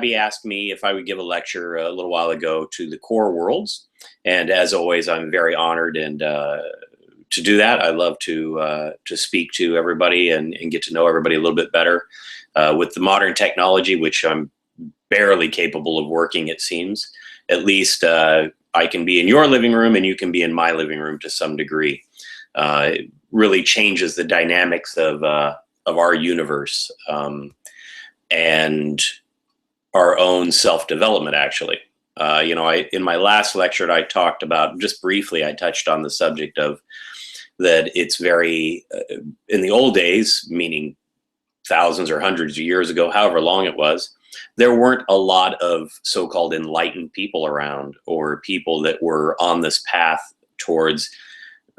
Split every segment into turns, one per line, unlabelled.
Rabbi asked me if I would give a lecture a little while ago to the core worlds. And as always, I'm very honored and to do that. I love to speak to everybody and get to know everybody a little bit better. With the modern technology, which I'm barely capable of working, it seems, at least I can be in your living room and you can be in my living room to some degree. It really changes the dynamics of our universe and our own self-development, actually. In my last lecture, I talked about, just briefly, I touched on the subject of that it's very, in the old days, meaning thousands or hundreds of years ago, however long it was, there weren't a lot of so-called enlightened people around, or people that were on this path towards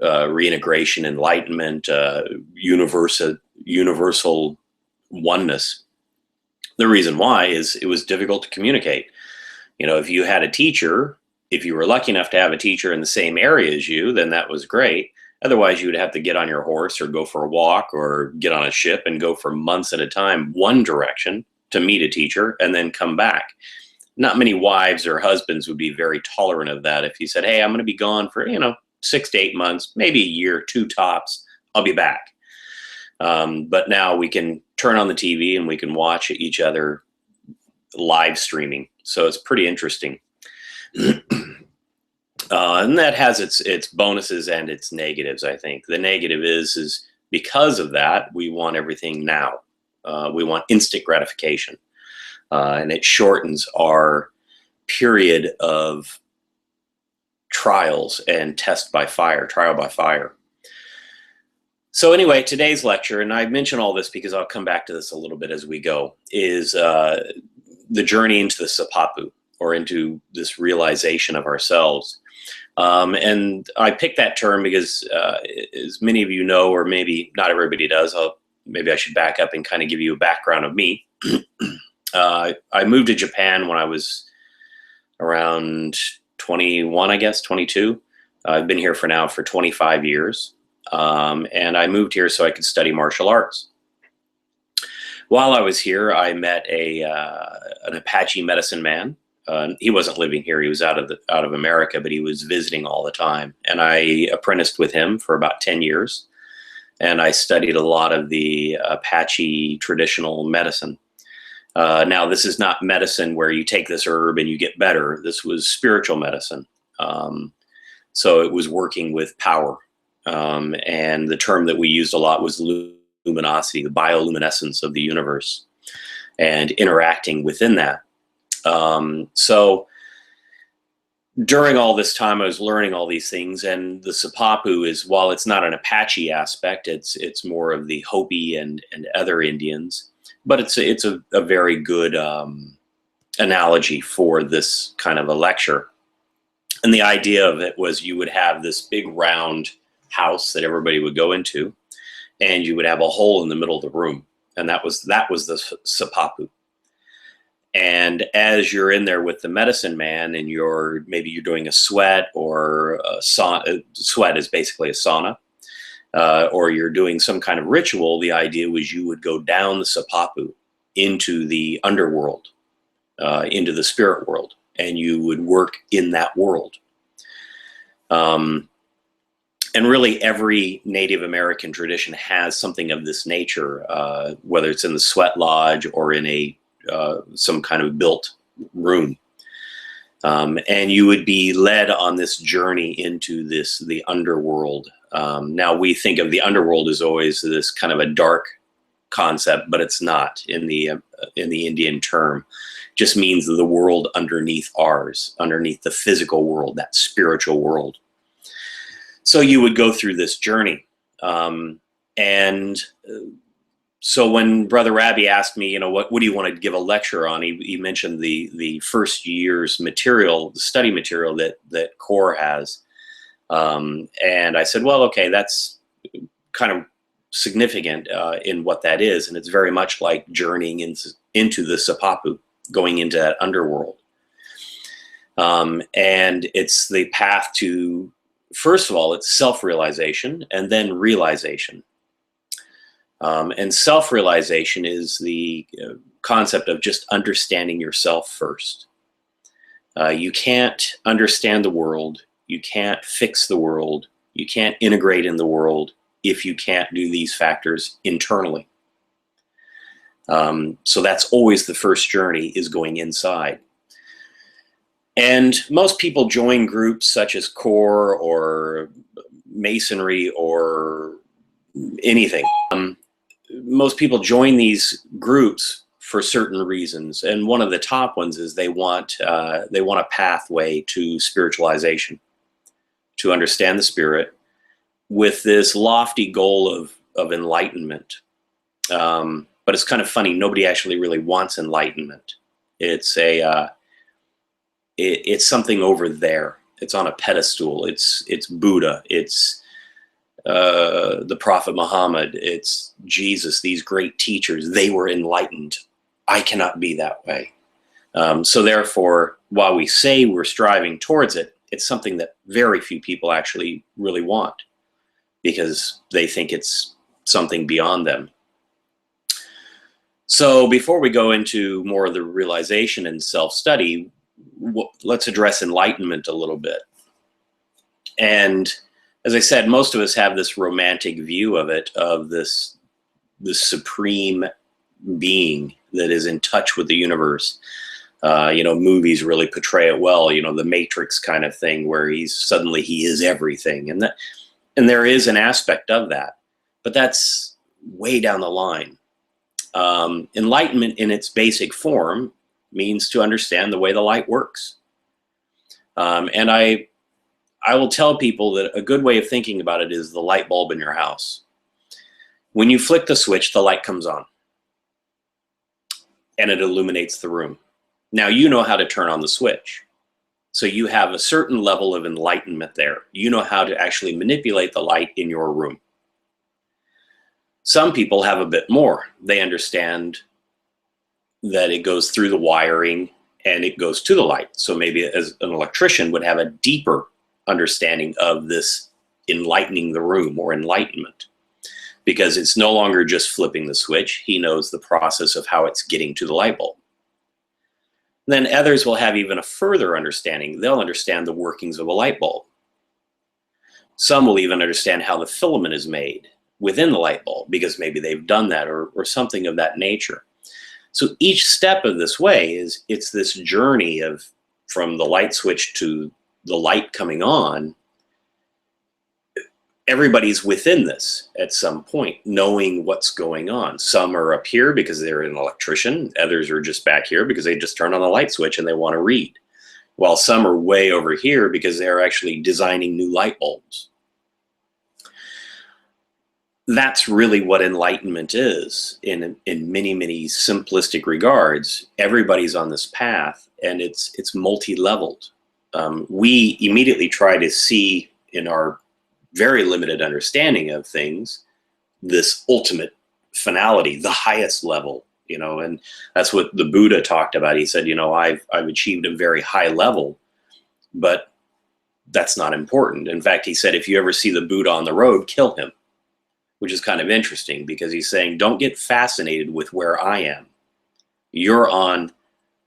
reintegration, enlightenment, universal oneness. The reason why is it was difficult to communicate. If you had a teacher, if you were lucky enough to have a teacher in the same area as you, then that was great. Otherwise, you would have to get on your horse or go for a walk or get on a ship and go for months at a time one direction to meet a teacher and then come back. Not many wives or husbands would be very tolerant of that. If you said, hey, I'm going to be gone for, 6 to 8 months, maybe a year, 2 tops, I'll be back. But now we can turn on the TV and we can watch each other live streaming. So it's pretty interesting. And that has its bonuses and its negatives, I think. The negative is because of that, we want everything now. We want instant gratification. And it shortens our period of trials and trial by fire. So anyway, today's lecture, and I mention all this because I'll come back to this a little bit as we go, is the journey into the Sipapu, or into this realization of ourselves. And I picked that term because, as many of you know, or maybe not everybody does, maybe I should back up and kind of give you a background of me. I moved to Japan when I was around 21, I guess, 22. I've been here for 25 years. And I moved here so I could study martial arts. While I was here, I met an Apache medicine man. He wasn't living here; he was out of America, but he was visiting all the time. And I apprenticed with him for about 10 years, and I studied a lot of the Apache traditional medicine. Now, this is not medicine where you take this herb and you get better. This was spiritual medicine, so it was working with power. And the term that we used a lot was luminosity, the bioluminescence of the universe, and interacting within that. So during all this time, I was learning all these things, and the Sipapu is, while it's not an Apache aspect, it's more of the Hopi and other Indians, but it's a very good analogy for this kind of a lecture. And the idea of it was you would have this big round house that everybody would go into, and you would have a hole in the middle of the room, and that was the Sipapu. And as you're in there with the medicine man, and maybe you're doing a sweat, or a sauna. Sweat is basically a sauna, or you're doing some kind of ritual. The idea was you would go down the Sipapu into the underworld, into the spirit world, and you would work in that world. And really, every Native American tradition has something of this nature, whether it's in the sweat lodge or in some kind of built room. And you would be led on this journey into the underworld. Now, we think of the underworld as always this kind of a dark concept, but it's not in the Indian term. It just means the world underneath ours, underneath the physical world, that spiritual world. So you would go through this journey. So when Brother Rabbi asked me, what do you want to give a lecture on? He mentioned the first year's material, the study material that CORE has. And I said, well, okay, that's kind of significant in what that is. And it's very much like journeying into the Sipapu, going into that underworld. And it's the path to, first of all, it's self-realization and then realization. And self-realization is the concept of just understanding yourself first. You can't understand the world. You can't fix the world. You can't integrate in the world if you can't do these factors internally. So that's always the first journey, is going inside. And most people join groups such as CORE or Masonry or anything. Most people join these groups for certain reasons, and one of the top ones is they want a pathway to spiritualization, to understand the spirit, with this lofty goal of enlightenment. But it's kind of funny. Nobody actually really wants enlightenment. It's it's something over there. It's on a pedestal. It's Buddha. It's the Prophet Muhammad. It's Jesus. These great teachers. They were enlightened. I cannot be that way. So therefore, while we say we're striving towards it, it's something that very few people actually really want, because they think it's something beyond them. So before we go into more of the realization and self-study, let's address enlightenment a little bit. And as I said, most of us have this romantic view of it, of this supreme being that is in touch with the universe. Movies really portray it well, the Matrix kind of thing, where he is everything. And there is an aspect of that, but that's way down the line. Enlightenment in its basic form means to understand the way the light works. And I will tell people that a good way of thinking about it is the light bulb in your house. When you flick the switch, the light comes on and it illuminates the room. Now you know how to turn on the switch. So you have a certain level of enlightenment there. You know how to actually manipulate the light in your room. Some people have a bit more. They understand that it goes through the wiring and it goes to the light. So maybe as an electrician would have a deeper understanding of this enlightening the room, or enlightenment, because it's no longer just flipping the switch. He knows the process of how it's getting to the light bulb. Then others will have even a further understanding. They'll understand the workings of a light bulb. Some will even understand how the filament is made within the light bulb, because maybe they've done that or something of that nature. So each step of this way it's this journey from the light switch to the light coming on. Everybody's within this at some point, knowing what's going on. Some are up here because they're an electrician. Others are just back here because they just turn on the light switch and they want to read. While some are way over here because they're actually designing new light bulbs. That's really what enlightenment is in many, many simplistic regards. Everybody's on this path, and it's multi-leveled. We immediately try to see, in our very limited understanding of things, this ultimate finality, the highest level, and that's what the Buddha talked about. He said, I've achieved a very high level, but that's not important. In fact, he said, if you ever see the Buddha on the road, kill him. Which is kind of interesting, because he's saying, don't get fascinated with where I am. You're on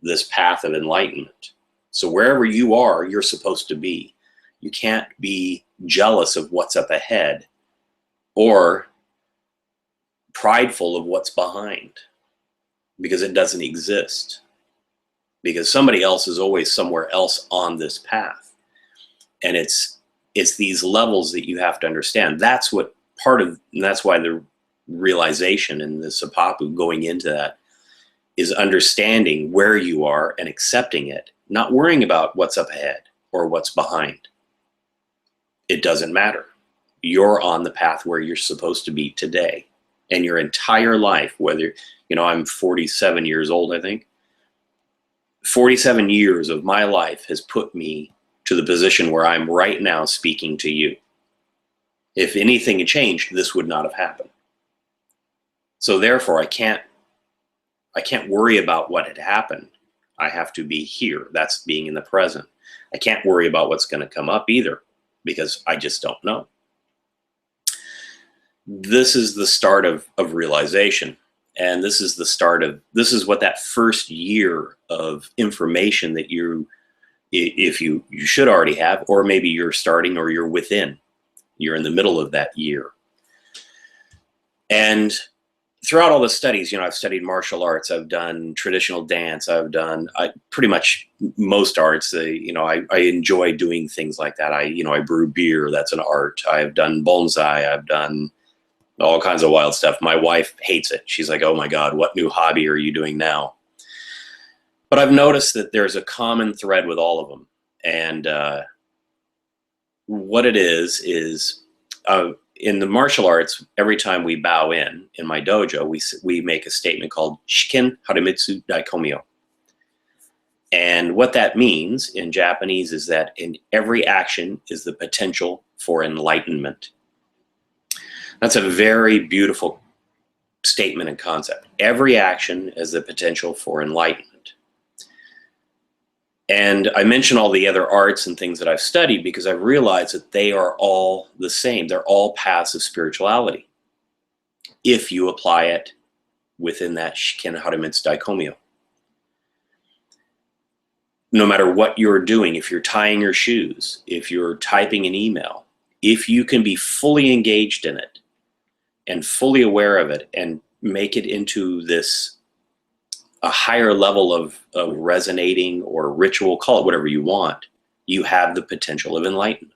this path of enlightenment. So wherever you are, you're supposed to be. You can't be jealous of what's up ahead or prideful of what's behind, because it doesn't exist. Because somebody else is always somewhere else on this path. And it's these levels that you have to understand. That's why the realization and the Sipapu, going into that, is understanding where you are and accepting it, not worrying about what's up ahead or what's behind. It doesn't matter. You're on the path where you're supposed to be today, and your entire life, whether, I'm 47 years old, I think. 47 years of my life has put me to the position where I'm right now speaking to you. If anything had changed, this would not have happened. So therefore, I can't worry about what had happened. I have to be here. That's being in the present. I can't worry about what's going to come up either, because I just don't know. this is the start of realization. And this is the start of, this is what that first year of information that if you should already have, or maybe you're starting, or you're in the middle of that year. And throughout all the studies, I've studied martial arts, I've done traditional dance, I've done pretty much most arts. I enjoy doing things like that. I brew beer, that's an art. I've done bonsai, I've done all kinds of wild stuff. My wife hates it. She's like, oh my God, what new hobby are you doing now? But I've noticed that there's a common thread with all of them. And what it is in the martial arts, every time we bow in my dojo, we make a statement called Shiken Haramitsu Daikomyo. And what that means in Japanese is that in every action is the potential for enlightenment. That's a very beautiful statement and concept. Every action has the potential for enlightenment. And I mention all the other arts and things that I've studied because I've realized that they are all the same. They're all paths of spirituality if you apply it within that Shiken Haramitsu Daikomyo. No matter what you're doing, if you're tying your shoes, if you're typing an email, if you can be fully engaged in it and fully aware of it and make it into a higher level of resonating or ritual, call it whatever you want, you have the potential of enlightenment.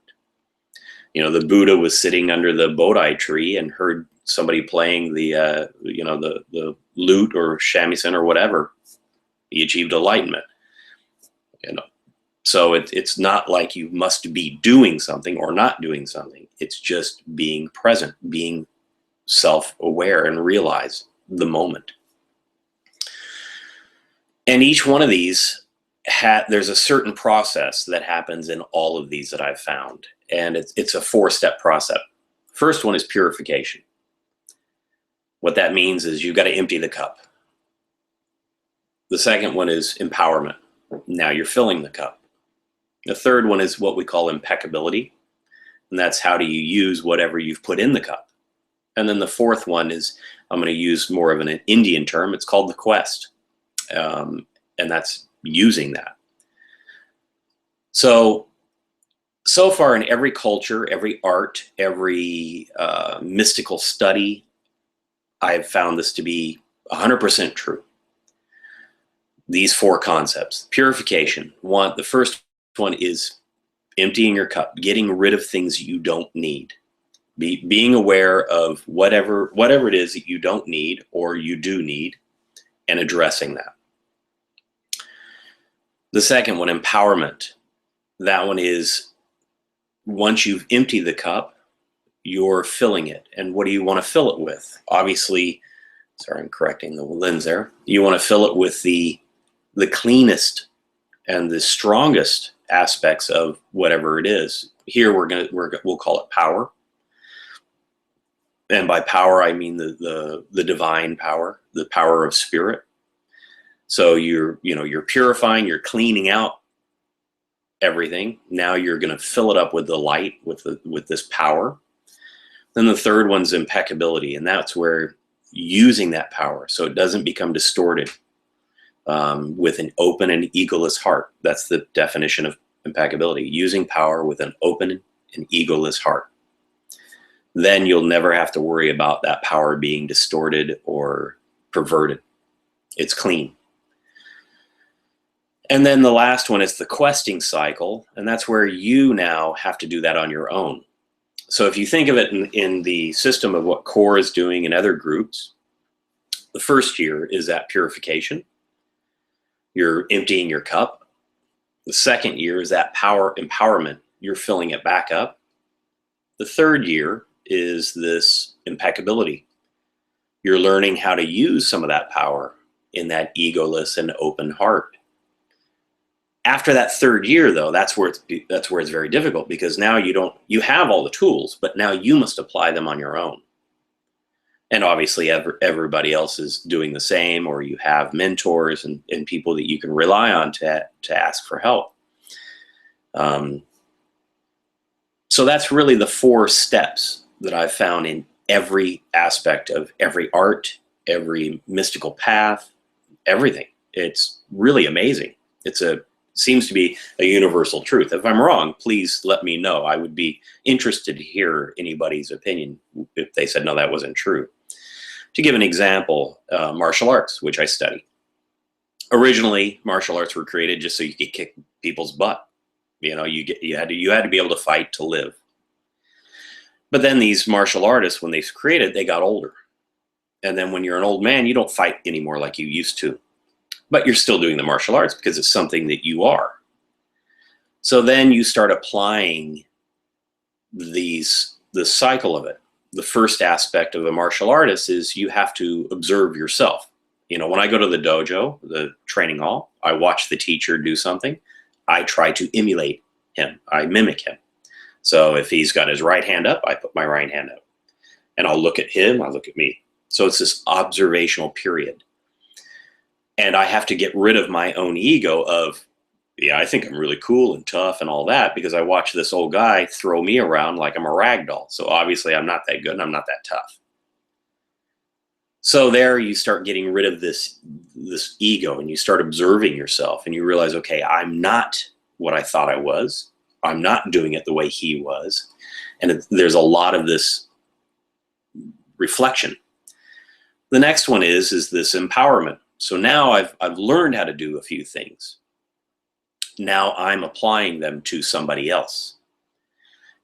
The Buddha was sitting under the Bodhi tree and heard somebody playing the lute or shamisen or whatever. He achieved enlightenment. So it's not like you must be doing something or not doing something. It's just being present, being self-aware, and realize the moment. And each one of these, there's a certain process that happens in all of these that I've found. And it's a 4-step process. First one is purification. What that means is you've got to empty the cup. The second one is empowerment. Now you're filling the cup. The third one is what we call impeccability. And that's how do you use whatever you've put in the cup. And then the fourth one is, I'm going to use more of an Indian term. It's called the quest. And that's using that. So far in every culture, every art, every mystical study, I've found this to be 100% true. These 4 concepts. Purification. The first one is emptying your cup, getting rid of things you don't need. Being aware of whatever it is that you don't need or you do need, and addressing that. The second one, empowerment. That one is, once you've emptied the cup, you're filling it. And what do you want to fill it with? Obviously, sorry, I'm correcting the lens there. You want to fill it with the cleanest and the strongest aspects of whatever it is. Here we'll call it power. And by power, I mean the divine power, the power of spirit. So you're purifying, you're cleaning out everything. Now you're going to fill it up with the light, with this power. Then the third one's impeccability, and that's where using that power so it doesn't become distorted, with an open and egoless heart. That's the definition of impeccability, using power with an open and egoless heart. Then you'll never have to worry about that power being distorted or perverted. It's clean. And then the last one is the questing cycle, and that's where you now have to do that on your own. So if you think of it in the system of what CORE is doing in other groups, the first year is that purification. You're emptying your cup. The second year is that power empowerment. You're filling it back up. The third year is this impeccability. You're learning how to use some of that power in that egoless and open heart. After that third year, though, that's where it's very difficult, because now you have all the tools, but now you must apply them on your own. And obviously everybody else is doing the same, or you have mentors and people that you can rely on to ask for help. So that's really the 4 steps that I've found every aspect of every art, every mystical path, everything. It's really amazing. Seems to be a universal truth. If I'm wrong, please let me know. I would be interested to hear anybody's opinion if they said, no, that wasn't true. To give an example, martial arts, which I study. Originally, martial arts were created just so you could kick people's butt. You know, you had to be able to fight to live. But then these martial artists, when they created, they got older. And then when you're an old man, you don't fight anymore like you used to. But you're still doing the martial arts because it's something that you are. So then you start applying the cycle of it. The first aspect of a martial artist is you have to observe yourself. You know, when I go to the dojo, the training hall, I watch the teacher do something. I try to emulate him. I mimic him. So if he's got his right hand up, I put my right hand up. And I'll look at him, I look at me. So it's this observational period. And I have to get rid of my own ego of, yeah, I think I'm really cool and tough and all that, because I watch this old guy throw me around like I'm a rag doll. So obviously I'm not that good and I'm not that tough. So there you start getting rid of this ego, and you start observing yourself, and you realize, okay, I'm not what I thought I was. I'm not doing it the way he was. And there's a lot of this reflection. The next one is this empowerment. So now I've learned how to do a few things. Now I'm applying them to somebody else.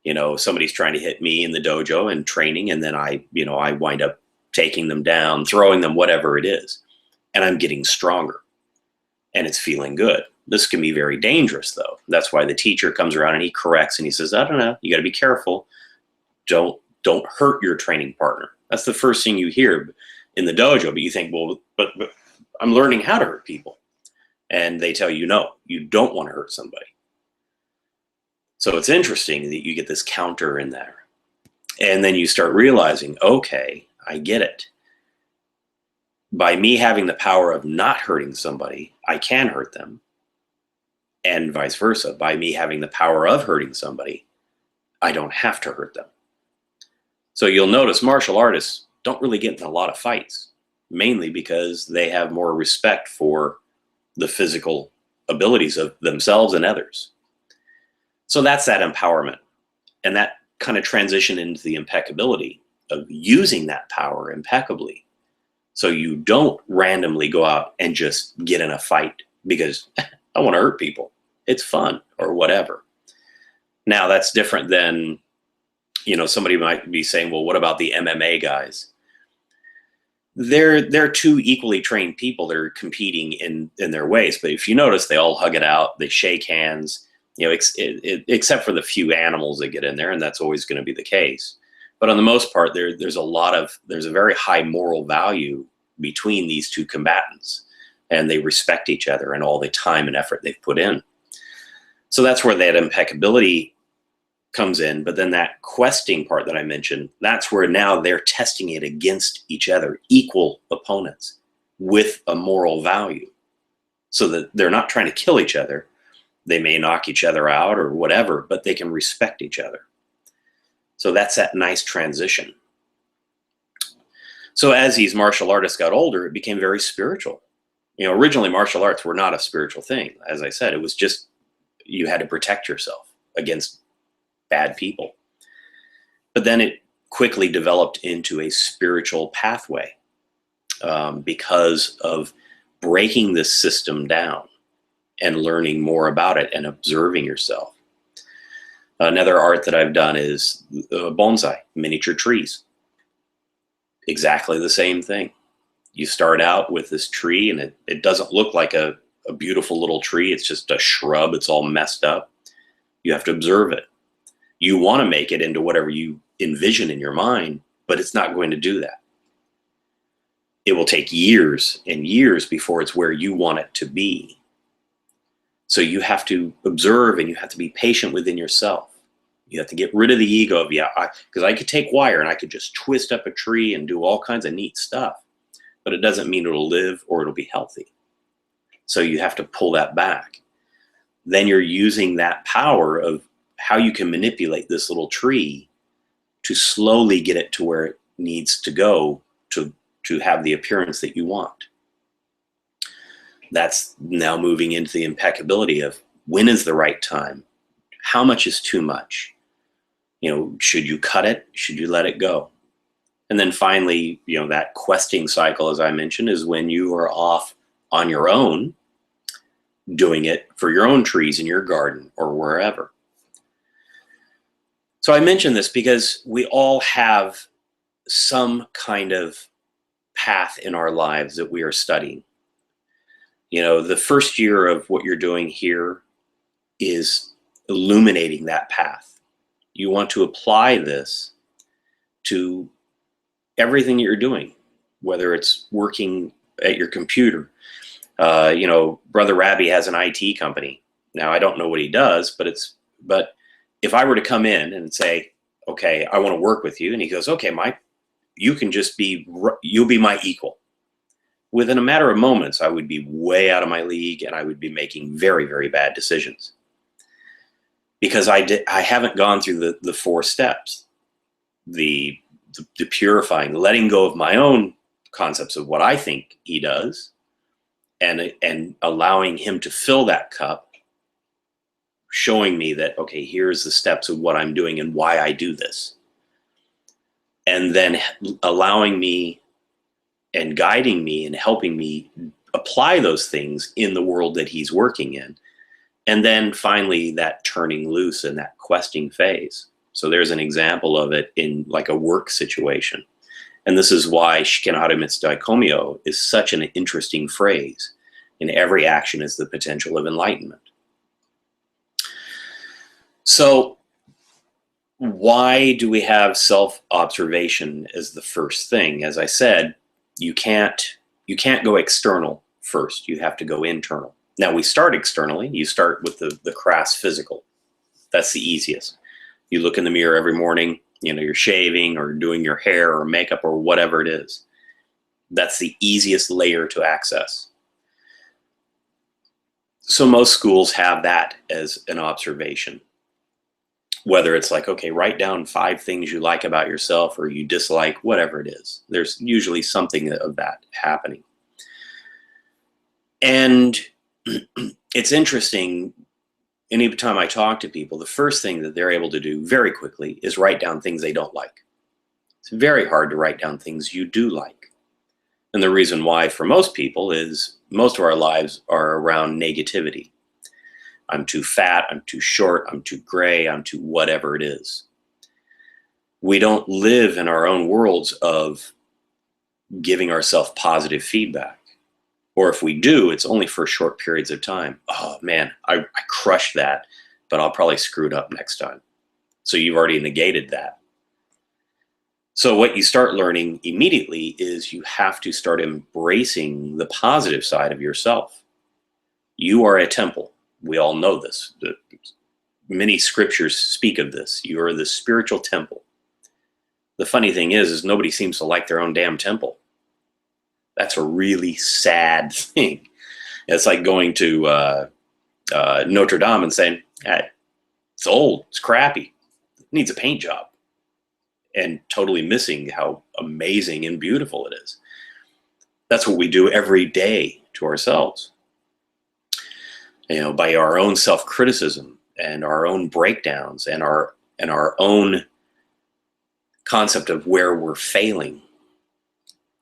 You know, somebody's trying to hit me in the dojo and training, and then I wind up taking them down, throwing them, whatever it is. And I'm getting stronger. And it's feeling good. This can be very dangerous, though. That's why the teacher comes around and he corrects and he says, I don't know, you got to be careful. Don't hurt your training partner. That's the first thing you hear in the dojo, but you think, well, but I'm learning how to hurt people. And they tell you, no, you don't want to hurt somebody. So it's interesting that you get this counter in there. And then you start realizing, okay, I get it. By me having the power of not hurting somebody, I can hurt them. And vice versa. By me having the power of hurting somebody, I don't have to hurt them. So you'll notice martial artists don't really get in a lot of fights, mainly because they have more respect for the physical abilities of themselves and others. So that's that empowerment. And that kind of transition into the impeccability of using that power impeccably. So you don't randomly go out and just get in a fight because I want to hurt people. It's fun or whatever. Now that's different than, you know, somebody might be saying, well, what about the MMA guys? They're two equally trained people that are competing in their ways. But if you notice, they all hug it out, they shake hands, you know, except for the few animals that get in there, and that's always going to be the case. But on the most part, there's a very high moral value between these two combatants, and they respect each other and all the time and effort they've put in. So that's where that impeccability comes in. But then that questing part that I mentioned, that's where now they're testing it against each other, equal opponents with a moral value, so that they're not trying to kill each other. They may knock each other out or whatever, but they can respect each other. So that's that nice transition. So as these martial artists got older, it became very spiritual. You know, originally martial arts were not a spiritual thing. As I said, it was just, you had to protect yourself against bad people. But then it quickly developed into a spiritual pathway because of breaking this system down and learning more about it and observing yourself. Another art that I've done is bonsai, miniature trees. Exactly the same thing. You start out with this tree and it doesn't look like a beautiful little tree. It's just a shrub. It's all messed up. You have to observe it. You want to make it into whatever you envision in your mind, but it's not going to do that. It will take years and years before it's where you want it to be. So you have to observe, and you have to be patient within yourself. You have to get rid of the ego of, because I could take wire and I could just twist up a tree and do all kinds of neat stuff, but it doesn't mean it'll live or it'll be healthy. So you have to pull that back. Then you're using that power of how you can manipulate this little tree to slowly get it to where needs to go to have the appearance that you want. That's now moving into the impeccability of when is the right time? How much is too much? Should you cut it? Should you let it go? And then finally, that questing cycle, as I mentioned, is when you are off on your own, doing it for your own trees in your garden or wherever. So I mention this because we all have some kind of path in our lives that we are studying. The first year of what you're doing here is illuminating that path. You want to apply this to everything that you're doing, whether it's working at your computer. Brother Rabbi has an IT company. Now, I don't know what he does, but if I were to come in and say, okay, I want to work with you, and he goes, okay, Mike, you'll be my equal. Within a matter of moments, I would be way out of my league, and I would be making very, very bad decisions. Because I haven't gone through the 4 steps, the purifying, letting go of my own concepts of what I think he does, and allowing him to fill that cup, showing me that, okay, here's the steps of what I'm doing and why I do this. And then allowing me and guiding me and helping me apply those things in the world that he's working in. And then finally, that turning loose and that questing phase. So there's an example of it in like a work situation. And this is why Shikenhara Mitsudaikommyo is such an interesting phrase. In every action is the potential of enlightenment. So why do we have self-observation as the first thing? As I said, you can't go external first. You have to go internal. Now, we start externally. You start with the crass physical. That's the easiest. You look in the mirror every morning, you're shaving or doing your hair or makeup or whatever it is. That's the easiest layer to access. So most schools have that as an observation. Whether it's like, okay, write down 5 things you like about yourself or you dislike, whatever it is. There's usually something of that happening. And it's interesting, anytime I talk to people, the first thing that they're able to do very quickly is write down things they don't like. It's very hard to write down things you do like. And the reason why for most people is most of our lives are around negativity. I'm too fat, I'm too short, I'm too gray, I'm too whatever it is. We don't live in our own worlds of giving ourselves positive feedback. Or if we do, it's only for short periods of time. Oh man, I crushed that, but I'll probably screw it up next time. So you've already negated that. So what you start learning immediately is you have to start embracing the positive side of yourself. You are a temple. We all know this. Many scriptures speak of this. You are the spiritual temple. The funny thing is nobody seems to like their own damn temple. That's a really sad thing. It's like going to Notre Dame and saying, it's old, it's crappy, it needs a paint job. And totally missing how amazing and beautiful it is. That's what we do every day to ourselves. By our own self-criticism and our own breakdowns and our own concept of where we're failing.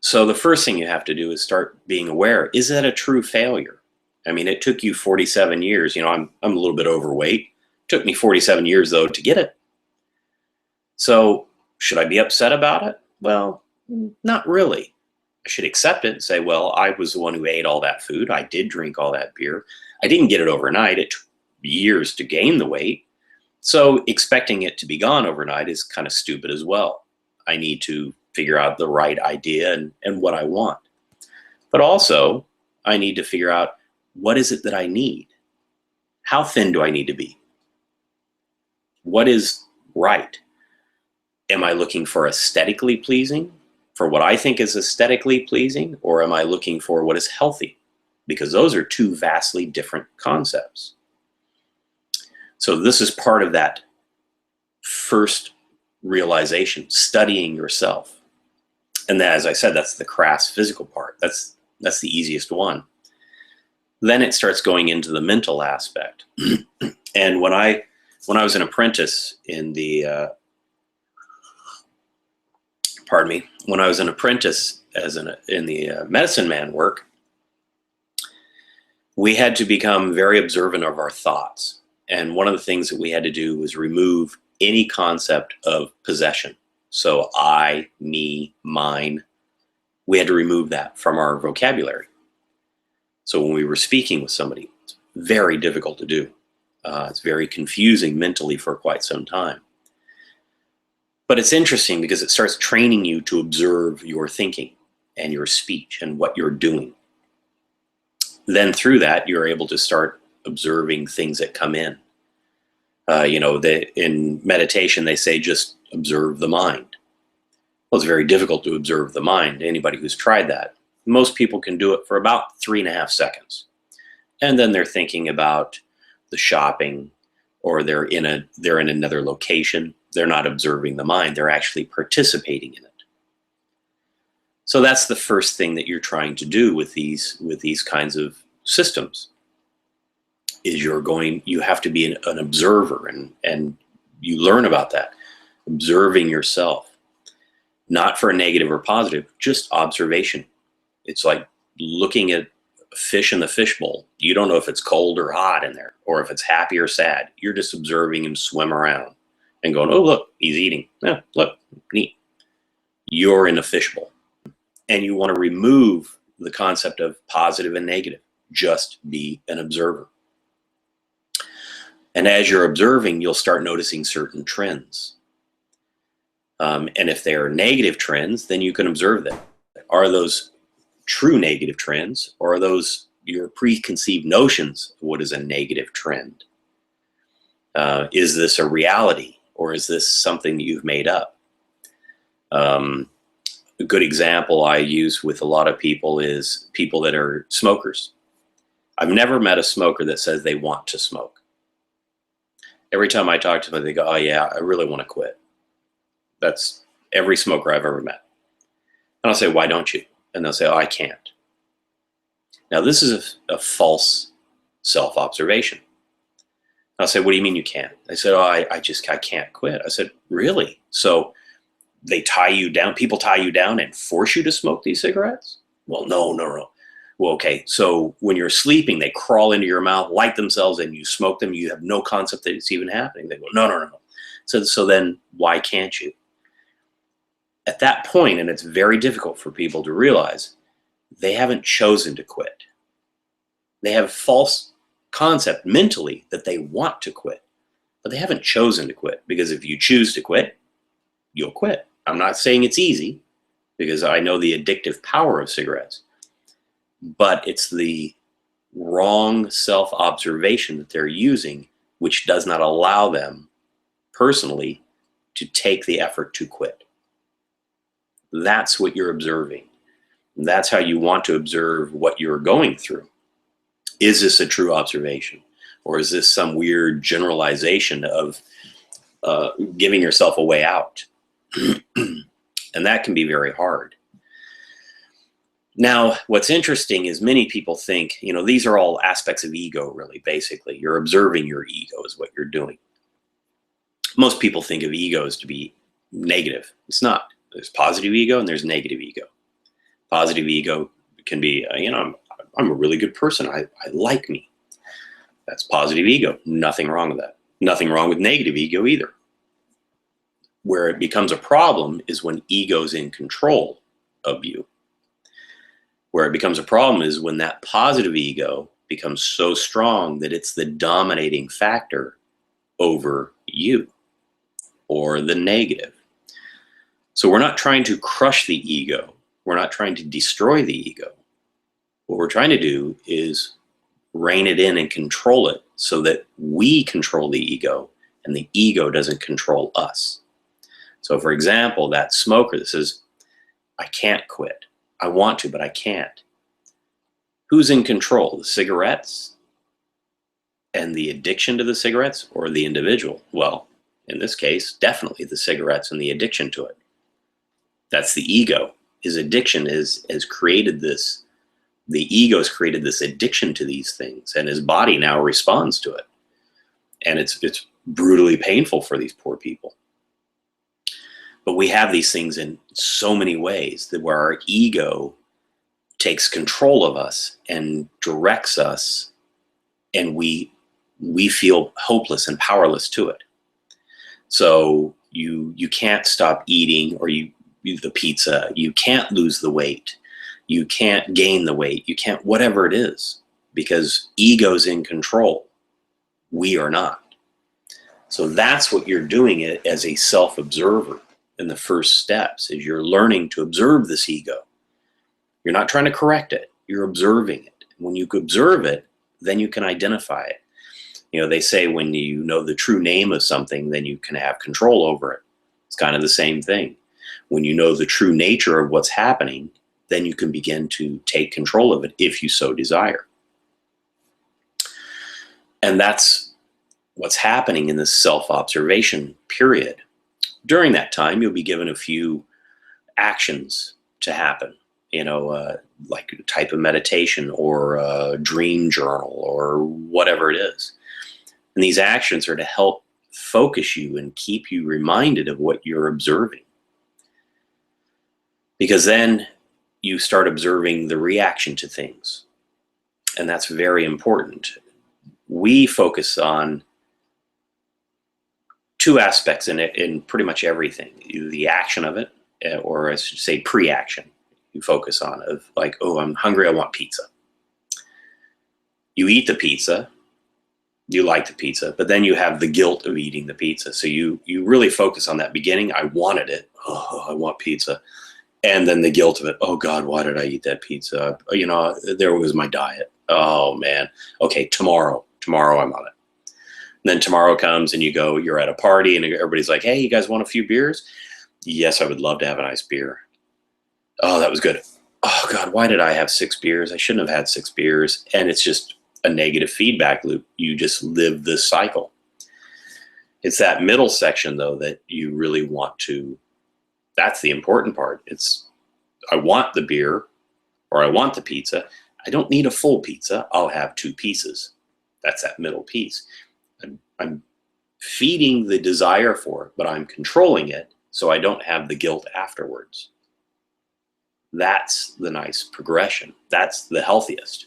So the first thing you have to do is start being aware, is that a true failure? I mean, it took you 47 years. I'm a little bit overweight. It took me 47 years, though, to get it. So should I be upset about it? Well, not really. I should accept it and say, well, I was the one who ate all that food. I did drink all that beer. I didn't get it overnight. It took years to gain the weight. So expecting it to be gone overnight is kind of stupid as well. I need to figure out the right idea and what I want. But also, I need to figure out, what is it that I need? How thin do I need to be? What is right? Am I looking for aesthetically pleasing, for what I think is aesthetically pleasing, or am I looking for what is healthy? Because those are 2 vastly different concepts. So this is part of that first realization, studying yourself. And that, as I said, that's the crass physical part. That's the easiest one. Then it starts going into the mental aspect. And when I was an apprentice in the pardon me, when I was an apprentice in the medicine man work, we had to become very observant of our thoughts. And one of the things that we had to do was remove any concept of possession. So I, me, mine, we had to remove that from our vocabulary. So when we were speaking with somebody, it's very difficult to do. It's very confusing mentally for quite some time. But it's interesting because it starts training you to observe your thinking and your speech and what you're doing. Then through that, you're able to start observing things that come in. In meditation, they say just observe the mind. Well, it's very difficult to observe the mind. Anybody who's tried that, most people can do it for about 3.5 seconds. And then they're thinking about the shopping, or they're in another location. They're not observing the mind. They're actually participating in it. So that's the first thing that you're trying to do with these kinds of systems. Is you have to be an observer, and you learn about that. Observing yourself, not for a negative or positive, just observation. It's like looking at a fish in the fishbowl. You don't know if it's cold or hot in there, or if it's happy or sad. You're just observing him swim around and going, oh, look, he's eating. Yeah, look, neat. You're in a fishbowl. And you want to remove the concept of positive and negative. Just be an observer. And as you're observing, you'll start noticing certain trends. And if they are negative trends, then you can observe them. Are those true negative trends, or are those your preconceived notions of what is a negative trend? Is this a reality, or is this something that you've made up? A good example I use with a lot of people is people that are smokers. I've never met a smoker that says they want to smoke. Every time I talk to them, they go, oh yeah, I really want to quit. That's every smoker I've ever met. And I'll say, why don't you? And they'll say, oh, I can't. Now this is a false self-observation. I'll say, what do you mean you can't? They said, oh, I can't quit. I said, really? So they tie you down, people tie you down and force you to smoke these cigarettes? Well, no. Well, okay, so when you're sleeping, they crawl into your mouth, light themselves, and you smoke them. You have no concept that it's even happening. They go, no. So then why can't you? At that point, and it's very difficult for people to realize, they haven't chosen to quit. They have a false concept mentally that they want to quit, but they haven't chosen to quit, because if you choose to quit, you'll quit. I'm not saying it's easy, because I know the addictive power of cigarettes, but it's the wrong self-observation that they're using, which does not allow them personally to take the effort to quit. That's what you're observing. That's how you want to observe what you're going through. Is this a true observation? Or is this some weird generalization of giving yourself a way out? And that can be very hard. Now, what's interesting is many people think, these are all aspects of ego, really, basically. You're observing your ego is what you're doing. Most people think of ego as to be negative. It's not. There's positive ego and there's negative ego. Positive ego can be, I'm a really good person. I like me. That's positive ego. Nothing wrong with that. Nothing wrong with negative ego either. Where it becomes a problem is when ego's in control of you. Where it becomes a problem is when that positive ego becomes so strong that it's the dominating factor over you, or the negative. So we're not trying to crush the ego. We're not trying to destroy the ego. What we're trying to do is rein it in and control it so that we control the ego and the ego doesn't control us. So for example, that smoker that says, I can't quit. I want to, but I can't. Who's in control? The cigarettes and the addiction to the cigarettes, or the individual? Well, in this case, definitely the cigarettes and the addiction to it. That's the ego. his addiction has created this, the ego's created this addiction to these things, and his body now responds to it. And it's brutally painful for these poor people. But we have these things in so many ways that where our ego takes control of us and directs us, and we feel hopeless and powerless to it. So you can't stop eating, or the pizza, you can't lose the weight, you can't gain the weight, you can't, whatever it is, because ego's in control. We are not. So that's what you're doing as a self-observer in the first steps, is you're learning to observe this ego. You're not trying to correct it, you're observing it. When you observe it, then you can identify it. You know, they say when you know the true name of something, then you can have control over it. It's kind of the same thing. When you know the true nature of what's happening, then you can begin to take control of it if you so desire. And that's what's happening in this self-observation period. During that time, you'll be given a few actions to happen, you know, like a type of meditation or a dream journal or whatever it is. And these actions are to help focus you and keep you reminded of what you're observing. Because then you start observing the reaction to things. And that's very important. We focus on two aspects in pretty much everything. The action of it, or I should say pre-action, you focus on, of like, oh, I'm hungry, I want pizza. You eat the pizza, you like the pizza, but then you have the guilt of eating the pizza. So you really focus on that beginning. I wanted it. Oh, I want pizza. And then the guilt of it. Oh God, why did I eat that pizza? You know, there was my diet. Oh man. Okay, tomorrow I'm on it. And then tomorrow comes and you're at a party and everybody's like, hey, you guys want a few beers? Yes, I would love to have a nice beer. Oh, that was good. Oh God, why did I have 6 beers? I shouldn't have had 6 beers. And it's just a negative feedback loop. You just live this cycle. It's that middle section though that you really want to, that's the important part. It's, I want the beer or I want the pizza. I don't need a full pizza. I'll have 2 pieces. That's that middle piece. I'm feeding the desire for it, but I'm controlling it so I don't have the guilt afterwards. That's the nice progression. That's the healthiest.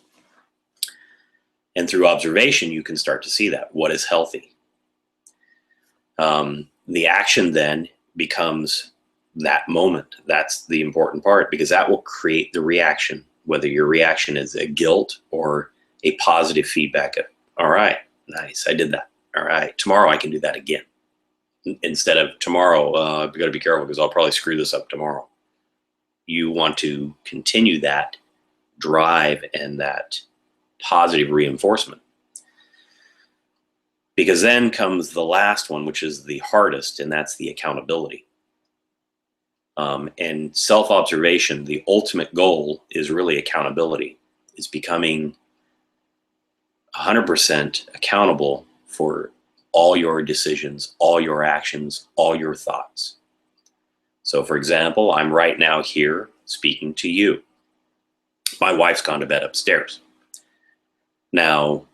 And through observation, you can start to see that. What is healthy? The action then becomes that moment. That's the important part, because that will create the reaction, whether your reaction is a guilt or a positive feedback of, all right, nice, I did that. All right, tomorrow I can do that again. Instead of tomorrow, I've got to be careful because I'll probably screw this up tomorrow. You want to continue that drive and that positive reinforcement. Because then comes the last one, which is the hardest, and that's the accountability. And self-observation, the ultimate goal is really accountability. It's becoming 100% accountable for all your decisions, all your actions, all your thoughts. So for example, I'm right now here speaking to you. My wife's gone to bed upstairs. Now,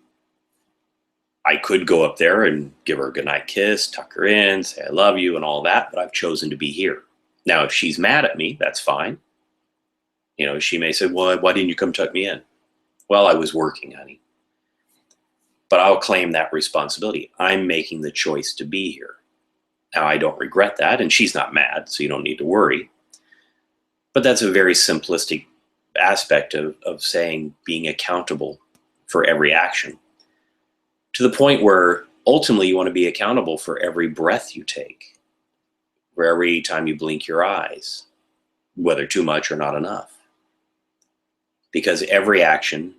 I could go up there and give her a goodnight kiss, tuck her in, say I love you and all that, but I've chosen to be here. Now, if she's mad at me, that's fine. You know, she may say, well, why didn't you come tuck me in? Well, I was working, honey. But I'll claim that responsibility. I'm making the choice to be here. Now, I don't regret that, and she's not mad, so you don't need to worry. But that's a very simplistic aspect of saying being accountable for every action, to the point where ultimately you want to be accountable for every breath you take, for every time you blink your eyes, whether too much or not enough. Because every action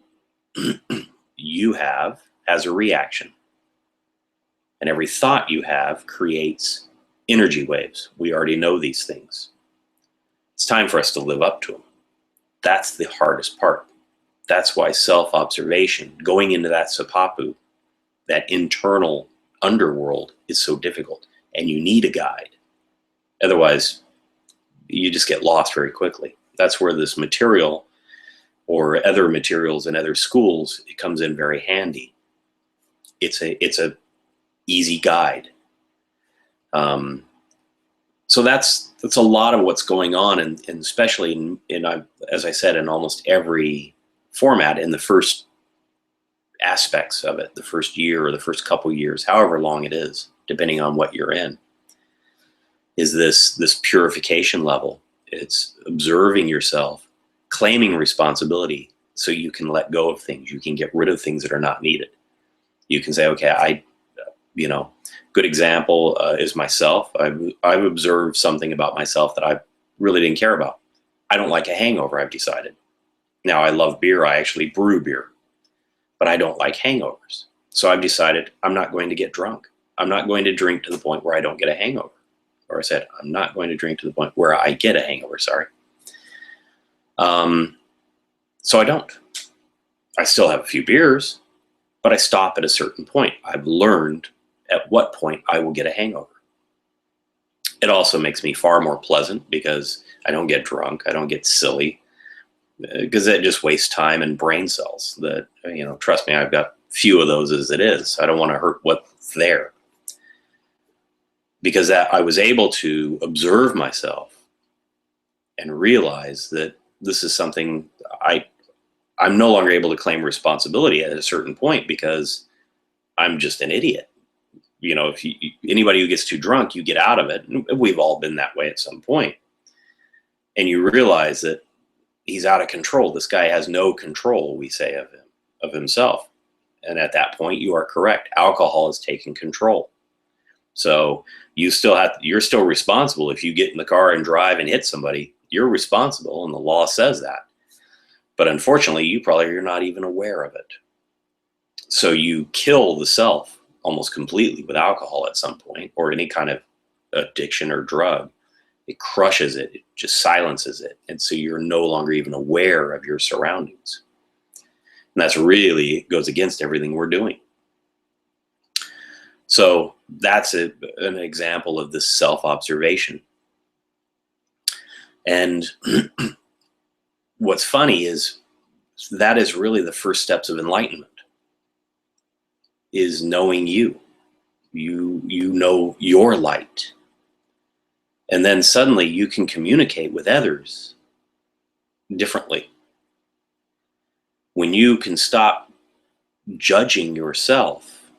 you have has a reaction. And every thought you have creates energy waves. We already know these things. It's time for us to live up to them. That's the hardest part. That's why self-observation, going into that Sipapu, that internal underworld, is so difficult. And you need a guide. Otherwise, you just get lost very quickly. That's where this material or other materials in other schools, it comes in very handy. It's a easy guide. So that's a lot of what's going on, and especially as I said, in almost every format in the first aspects of it, the first year or the first couple years, however long it is, depending on what you're in, is this purification level. It's observing yourself, claiming responsibility so you can let go of things. You can get rid of things that are not needed. You can say, okay, good example is myself. I've observed something about myself that I really didn't care about. I don't like a hangover, I've decided. Now, I love beer. I actually brew beer, but I don't like hangovers. So I've decided I'm not going to get drunk. I'm not going to drink to the point where I don't get a hangover. Or I said, I'm not going to drink to the point where I get a hangover, sorry. So I don't. I still have a few beers, but I stop at a certain point. I've learned at what point I will get a hangover. It also makes me far more pleasant because I don't get drunk. I don't get silly, because that just wastes time and brain cells that, trust me, I've got few of those as it is. I don't want to hurt what's there. Because I was able to observe myself and realize that this is something I'm no longer able to claim responsibility at a certain point because I'm just an idiot. If anybody who gets too drunk, you get out of it. And we've all been that way at some point. And you realize that he's out of control. This guy has no control, we say, of himself. And at that point, you are correct. Alcohol is taking control. So you're still responsible. If you get in the car and drive and hit somebody, you're responsible, and the law says that. But unfortunately, you're not even aware of it. So you kill the self almost completely with alcohol at some point, or any kind of addiction or drug. It crushes it. It just silences it. And so you're no longer even aware of your surroundings. And that's really goes against everything we're doing. So that's an example of this self-observation. And what's funny is that is really the first steps of enlightenment, is knowing you. You know your light. And then suddenly you can communicate with others differently. When you can stop judging yourself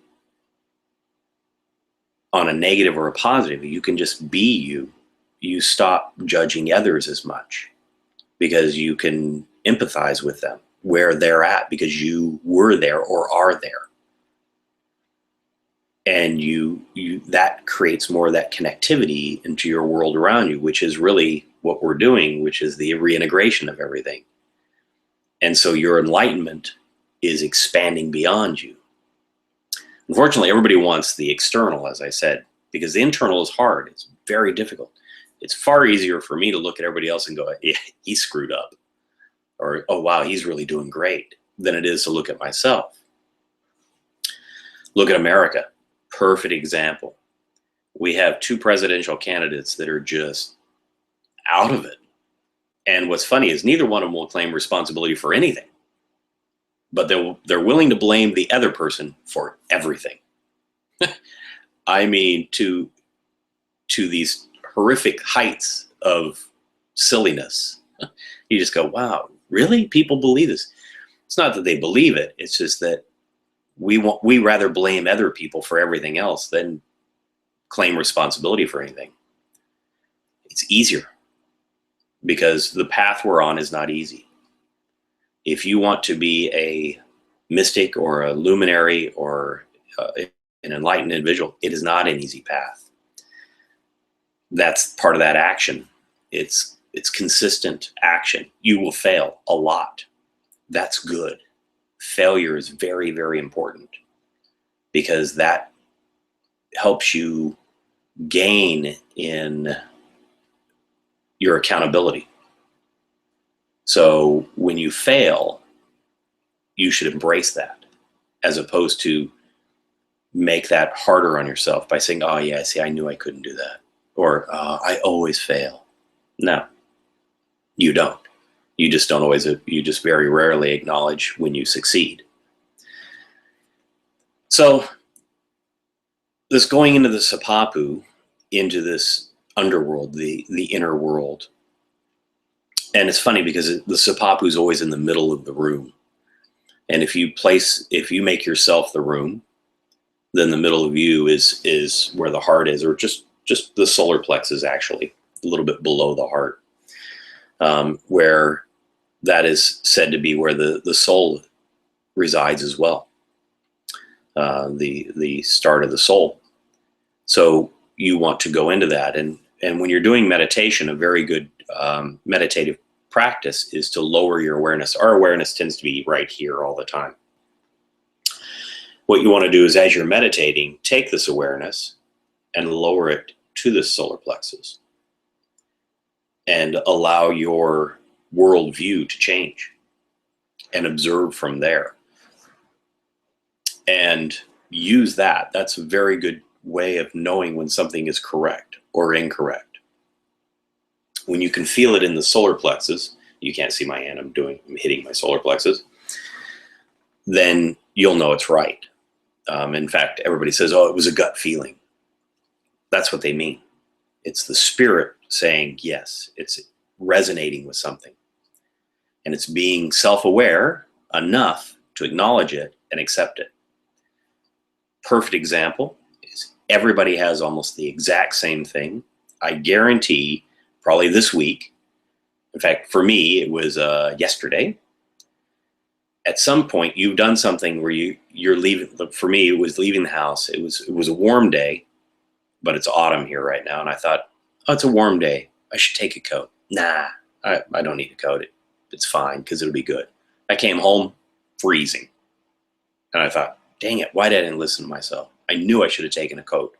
on a negative or a positive, you can just be you. You stop judging others as much because you can empathize with them where they're at because you were there or are there. And that creates more of that connectivity into your world around you, which is really what we're doing, which is the reintegration of everything. And so your enlightenment is expanding beyond you. Unfortunately, everybody wants the external, as I said, because the internal is hard. It's very difficult. It's far easier for me to look at everybody else and go, yeah, he screwed up. Or, oh, wow, he's really doing great, than it is to look at myself. Look at America. Perfect example. We have two presidential candidates that are just out of it. And what's funny is neither one of them will claim responsibility for anything. But they're willing to blame the other person for everything. I mean, to these horrific heights of silliness. You just go, wow, really? People believe this? It's not that they believe it. It's just that we rather blame other people for everything else than claim responsibility for anything. It's easier because the path we're on is not easy. If you want to be a mystic or a luminary or an enlightened individual, it is not an easy path. That's part of that action. It's consistent action. You will fail a lot. That's good. Failure is very, very important because that helps you gain in your accountability. So when you fail, you should embrace that as opposed to make that harder on yourself by saying, oh yeah, see, I knew I couldn't do that. Or I always fail. No, you don't. You just don't always, you just very rarely acknowledge when you succeed. So this going into the Sipapu, into this underworld, the inner world. And it's funny because the Sipapu is always in the middle of the room. And if you make yourself the room, then the middle of you is where the heart is, or just the solar plexus, actually, a little bit below the heart, where that is said to be where the soul resides as well, the start of the soul. So you want to go into that, and when you're doing meditation, a very good meditative practice is to lower your awareness. Our awareness tends to be right here all the time. What you want to do is, as you're meditating, take this awareness and lower it to the solar plexus and allow your worldview to change and observe from there. And use that. That's a very good way of knowing when something is correct or incorrect. When you can feel it in the solar plexus, you can't see my hand, I'm hitting my solar plexus, then you'll know it's right. In fact, everybody says, oh, it was a gut feeling. That's what they mean. It's the spirit saying, yes, it's resonating with something. And it's being self-aware enough to acknowledge it and accept it. Perfect example is everybody has almost the exact same thing. I guarantee probably this week, in fact, for me, it was yesterday. At some point, you've done something where you're leaving. For me, it was leaving the house. It was a warm day, but it's autumn here right now. And I thought, oh, it's a warm day. I should take a coat. Nah, I don't need a coat. It's fine because it'll be good. I came home freezing. And I thought, dang it, why didn't I listen to myself? I knew I should have taken a coat.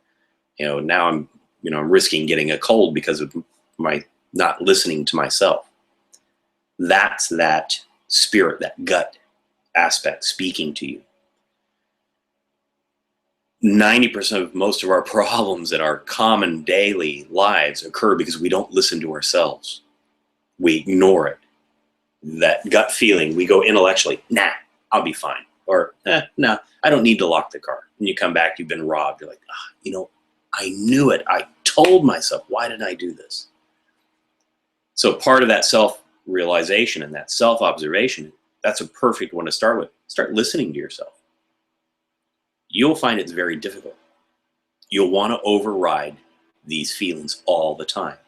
Now I'm risking getting a cold because of my not listening to myself. That's that spirit, that gut aspect speaking to you. 90% of most of our problems in our common daily lives occur because we don't listen to ourselves. We ignore it. That gut feeling, we go intellectually, nah, I'll be fine. Or, no, I don't need to lock the car. And you come back, you've been robbed. You're like, I knew it. I told myself, why did I do this? So part of that self-realization and that self-observation, that's a perfect one to start with. Start listening to yourself. You'll find it's very difficult. You'll want to override these feelings all the time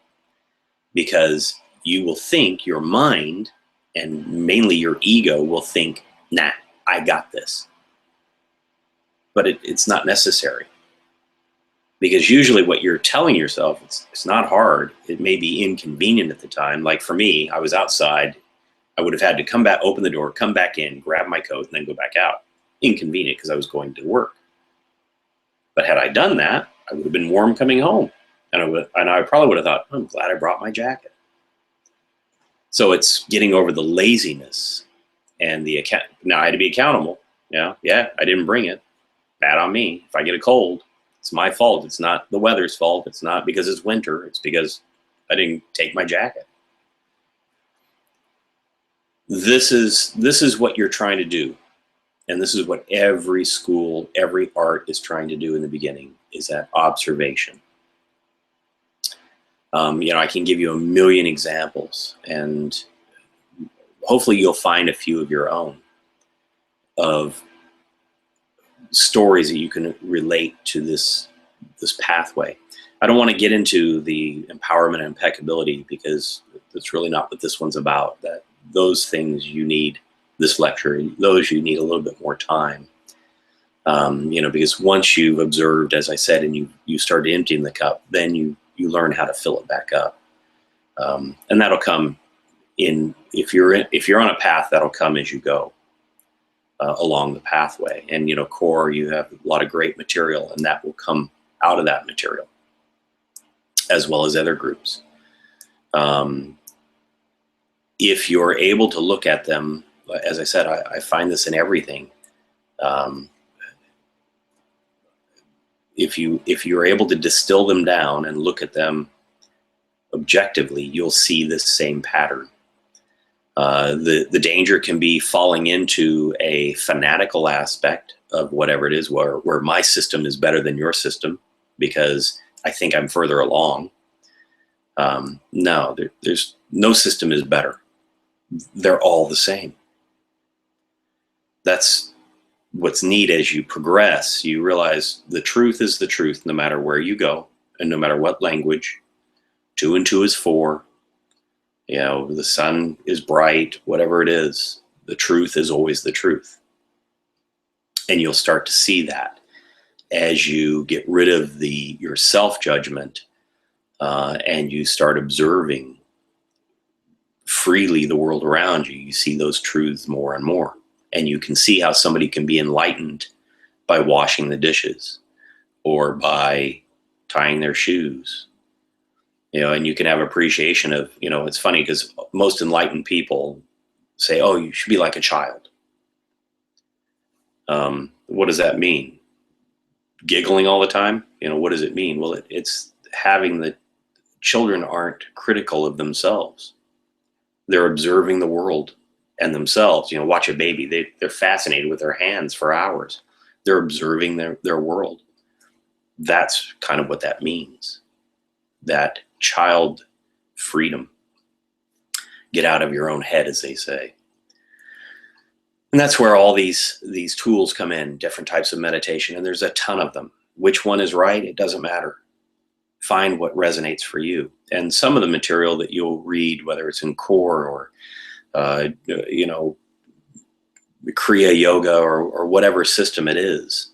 because you will think, your mind and mainly your ego will think, nah, I got this. But it's not necessary. Because usually what you're telling yourself, it's not hard. It may be inconvenient at the time. Like for me, I was outside. I would have had to come back, open the door, come back in, grab my coat, and then go back out. Inconvenient because I was going to work. But had I done that, I would have been warm coming home. And I probably would have thought, I'm glad I brought my jacket. So it's getting over the laziness and the account. Now I had to be accountable. Yeah, I didn't bring it. Bad on me. If I get a cold, it's my fault. It's not the weather's fault. It's not because it's winter. It's because I didn't take my jacket. This is what you're trying to do. And this is what every school, every art is trying to do in the beginning, is that observation. I can give you a million examples, and hopefully you'll find a few of your own of stories that you can relate to this pathway. I don't want to get into the empowerment and impeccability because that's really not what this one's about. Those things you need this lecture, those you need a little bit more time. Because once you've observed, as I said, and you start emptying the cup, then you learn how to fill it back up. And that'll come if you're on a path, that'll come as you go along the pathway. And, core, you have a lot of great material, and that will come out of that material, as well as other groups. If you're able to look at them, as I said, I find this in everything. If you're able to distill them down and look at them objectively, you'll see this same pattern. The danger can be falling into a fanatical aspect of whatever it is, where my system is better than your system because I think I'm further along. No, there's no system is better. They're all the same. That's what's neat. As you progress, you realize the truth is the truth no matter where you go and no matter what language. 2 and 2 is 4. You know, the sun is bright, whatever it is, the truth is always the truth. And you'll start to see that as you get rid of your self-judgment and you start observing freely the world around you. You see those truths more and more. And you can see how somebody can be enlightened by washing the dishes or by tying their shoes. You know, and you can have appreciation of, you know, it's funny because most enlightened people say, oh, you should be like a child. What does that mean? Giggling all the time? You know, what does it mean? Well, it's having the children aren't critical of themselves. They're observing the world and themselves. You know, watch a baby. They're fascinated with their hands for hours. They're observing their world. That's kind of what that means. That child freedom. Get out of your own head, as they say. And that's where all these tools come in, different types of meditation, and there's a ton of them. Which one is right? It doesn't matter. Find what resonates for you. And some of the material that you'll read, whether it's in Core or you know, Kriya Yoga or whatever system it is,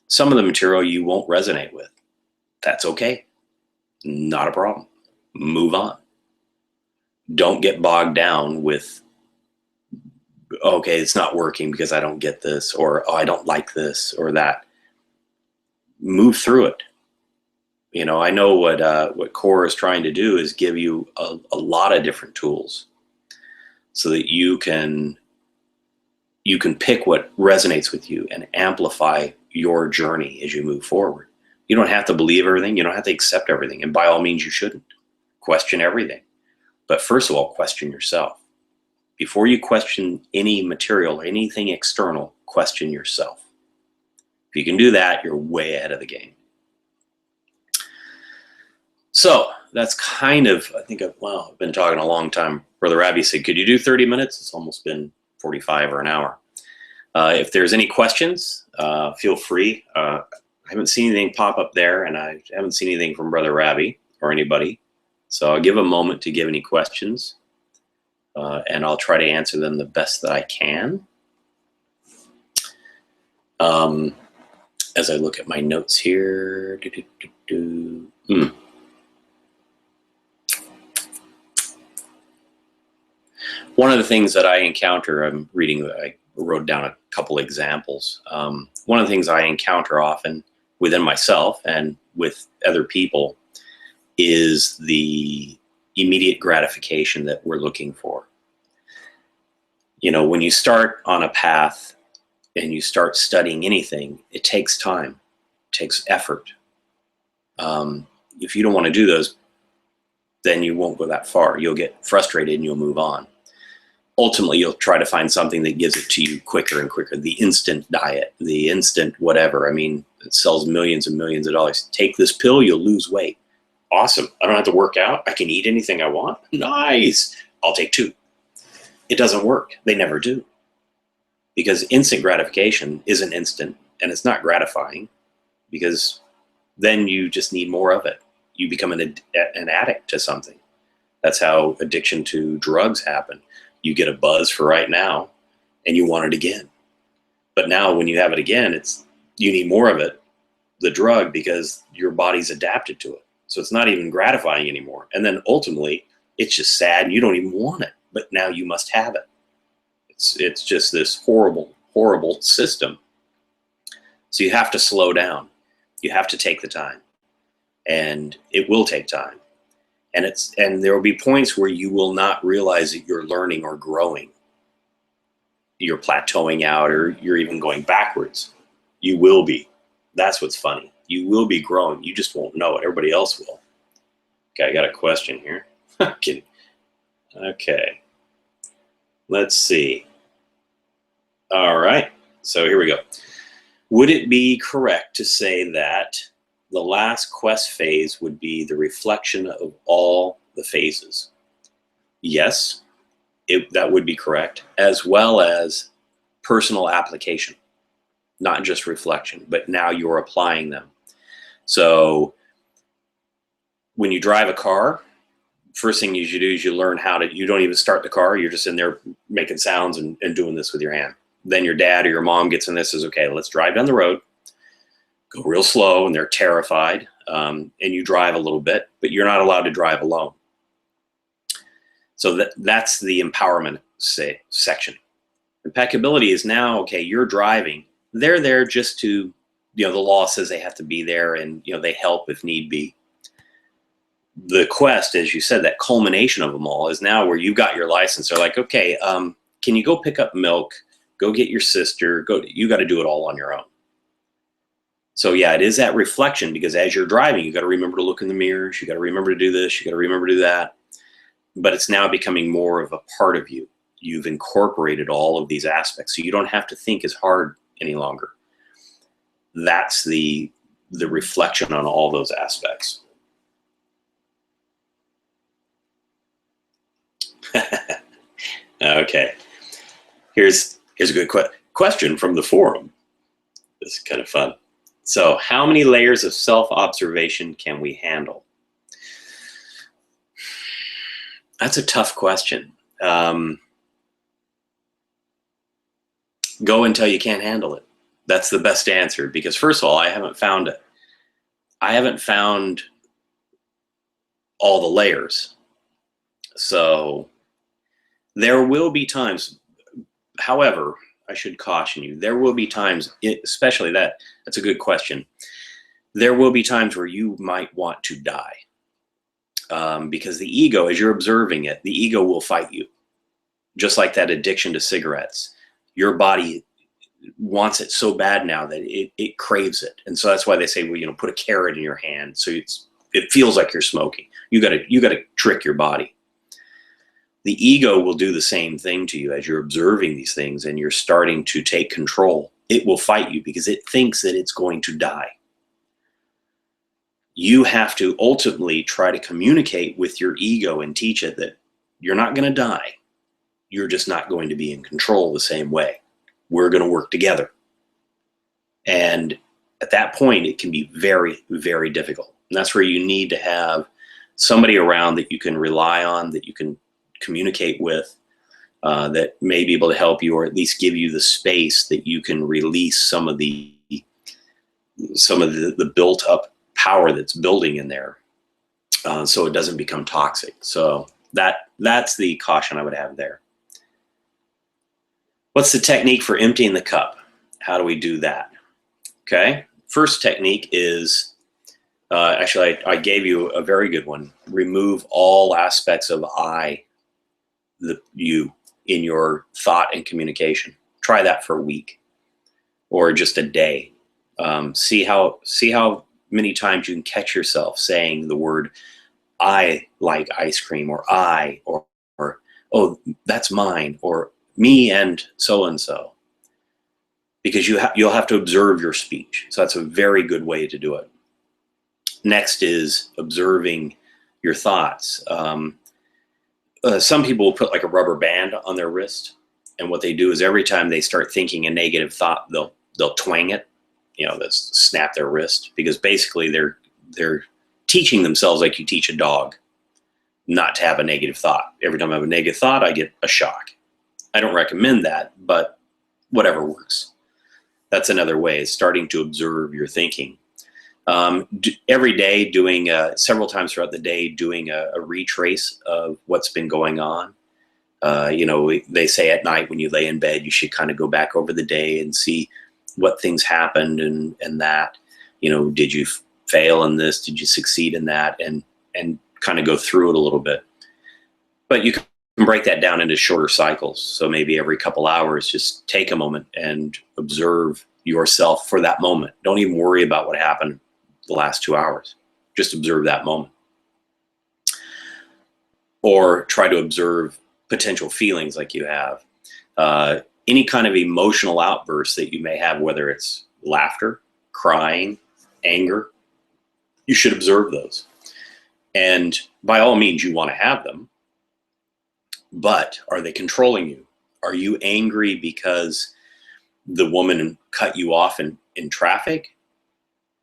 some of the material you won't resonate with. That's okay. Not a problem. Move on. Don't get bogged down with, okay, it's not working because I don't get this, or oh, I don't like this or that. Move through it. You know, I know what Core is trying to do is give you a lot of different tools so that you can pick what resonates with you and amplify your journey as you move forward. You don't have to believe everything. You don't have to accept everything. And by all means, you shouldn't. Question everything. But first of all, question yourself. Before you question any material or anything external, question yourself. If you can do that, you're way ahead of the game. So that's kind of, I think, I've been talking a long time. Brother Ravi said, could you do 30 minutes? It's almost been 45 or an hour. If there's any questions, feel free. I haven't seen anything pop up there, and I haven't seen anything from Brother Ravi or anybody. So I'll give a moment to give any questions, and I'll try to answer them the best that I can. As I look at my notes here. One of the things that I encounter, I'm reading, I wrote down a couple examples. One of the things I encounter often within myself and with other people is the immediate gratification that we're looking for. You know, when you start on a path and you start studying anything, it takes time, it takes effort. If you don't want to do those, then you won't go that far. You'll get frustrated and you'll move on. Ultimately, you'll try to find something that gives it to you quicker and quicker. The instant diet, the instant whatever. I mean, it sells millions and millions of dollars. Take this pill, you'll lose weight. Awesome. I don't have to work out. I can eat anything I want. Nice. I'll take 2. It doesn't work. They never do. Because instant gratification isn't instant, and it's not gratifying, because then you just need more of it. You become an addict to something. That's how addiction to drugs happen. You get a buzz for right now and you want it again. But now when you have it again, you need more of it, the drug, because your body's adapted to it. So it's not even gratifying anymore. And then ultimately it's just sad and you don't even want it, but now you must have it. It's just this horrible, horrible system. So you have to slow down. You have to take the time, and it will take time. And there will be points where you will not realize that you're learning or growing. You're plateauing out, or you're even going backwards. You will be. That's what's funny. You will be growing. You just won't know it. Everybody else will. Okay, I got a question here. Kidding. Okay. Let's see. All right. So here we go. Would it be correct to say that the last quest phase would be the reflection of all the phases? Yes, that would be correct, as well as personal application, not just reflection, but now you're applying them. So when you drive a car, first thing you should do is you learn how to, you don't even start the car, you're just in there making sounds and doing this with your hand. Then your dad or your mom gets in this, says, okay, let's drive down the road, go real slow, and they're terrified, and you drive a little bit, but you're not allowed to drive alone. So that's the empowerment section. Impeccability is now, okay, you're driving. They're there just to, the law says they have to be there, and, they help if need be. The quest, as you said, that culmination of them all is now where you've got your license. They're like, okay, can you go pick up milk? Go get your sister. You got to do it all on your own. So yeah, it is that reflection, because as you're driving, you got to remember to look in the mirrors. You got to remember to do this. You got to remember to do that. But it's now becoming more of a part of you. You've incorporated all of these aspects, so you don't have to think as hard any longer. That's the reflection on all those aspects. Okay, here's a good question from the forum. This is kind of fun. So, how many layers of self-observation can we handle? That's a tough question. Go until you can't handle it. That's the best answer, because first of all, I haven't found all the layers. So there will be times, however, I should caution you, there will be times, especially that's a good question. There will be times where you might want to die. Because the ego, as you're observing it, the ego will fight you. Just like that addiction to cigarettes. Your body wants it so bad now that it craves it. And so that's why they say, well, put a carrot in your hand so it feels like you're smoking. You gotta trick your body. The ego will do the same thing to you as you're observing these things and you're starting to take control. It will fight you because it thinks that it's going to die. You have to ultimately try to communicate with your ego and teach it that you're not going to die. You're just not going to be in control the same way. We're going to work together. And at that point, it can be very, very difficult. And that's where you need to have somebody around that you can rely on, that you can communicate with, that may be able to help you, or at least give you the space that you can release some of the built up power that's building in there, so it doesn't become toxic. So that's the caution I would have there. What's the technique for emptying the cup? How do we do that? Okay, first technique is, actually I gave you a very good one. Remove all aspects of you in your thought and communication. Try that for a week or just a day. See how many times you can catch yourself saying the word I like ice cream, or I, or oh, that's mine, or me and so, because you'll have to observe your speech. So that's a very good way to do it. Next is observing your thoughts. Some people will put like a rubber band on their wrist, and what they do is every time they start thinking a negative thought, they'll twang it, they'll snap their wrist, because basically they're teaching themselves, like you teach a dog, not to have a negative thought. Every time I have a negative thought, I get a shock. I don't recommend that, but whatever works. That's another way, is starting to observe your thinking. Every day, doing several times throughout the day, doing a retrace of what's been going on. They say at night when you lay in bed, you should kind of go back over the day and see what things happened and that. Did you fail in this? Did you succeed in that? And kind of go through it a little bit. But you can break that down into shorter cycles. So maybe every couple hours, just take a moment and observe yourself for that moment. Don't even worry about what happened the last 2 hours. Just observe that moment. Or try to observe potential feelings like you have, any kind of emotional outburst that you may have, whether it's laughter, crying, anger, you should observe those. And by all means, you want to have them, but are they controlling you? Are you angry because the woman cut you off in traffic?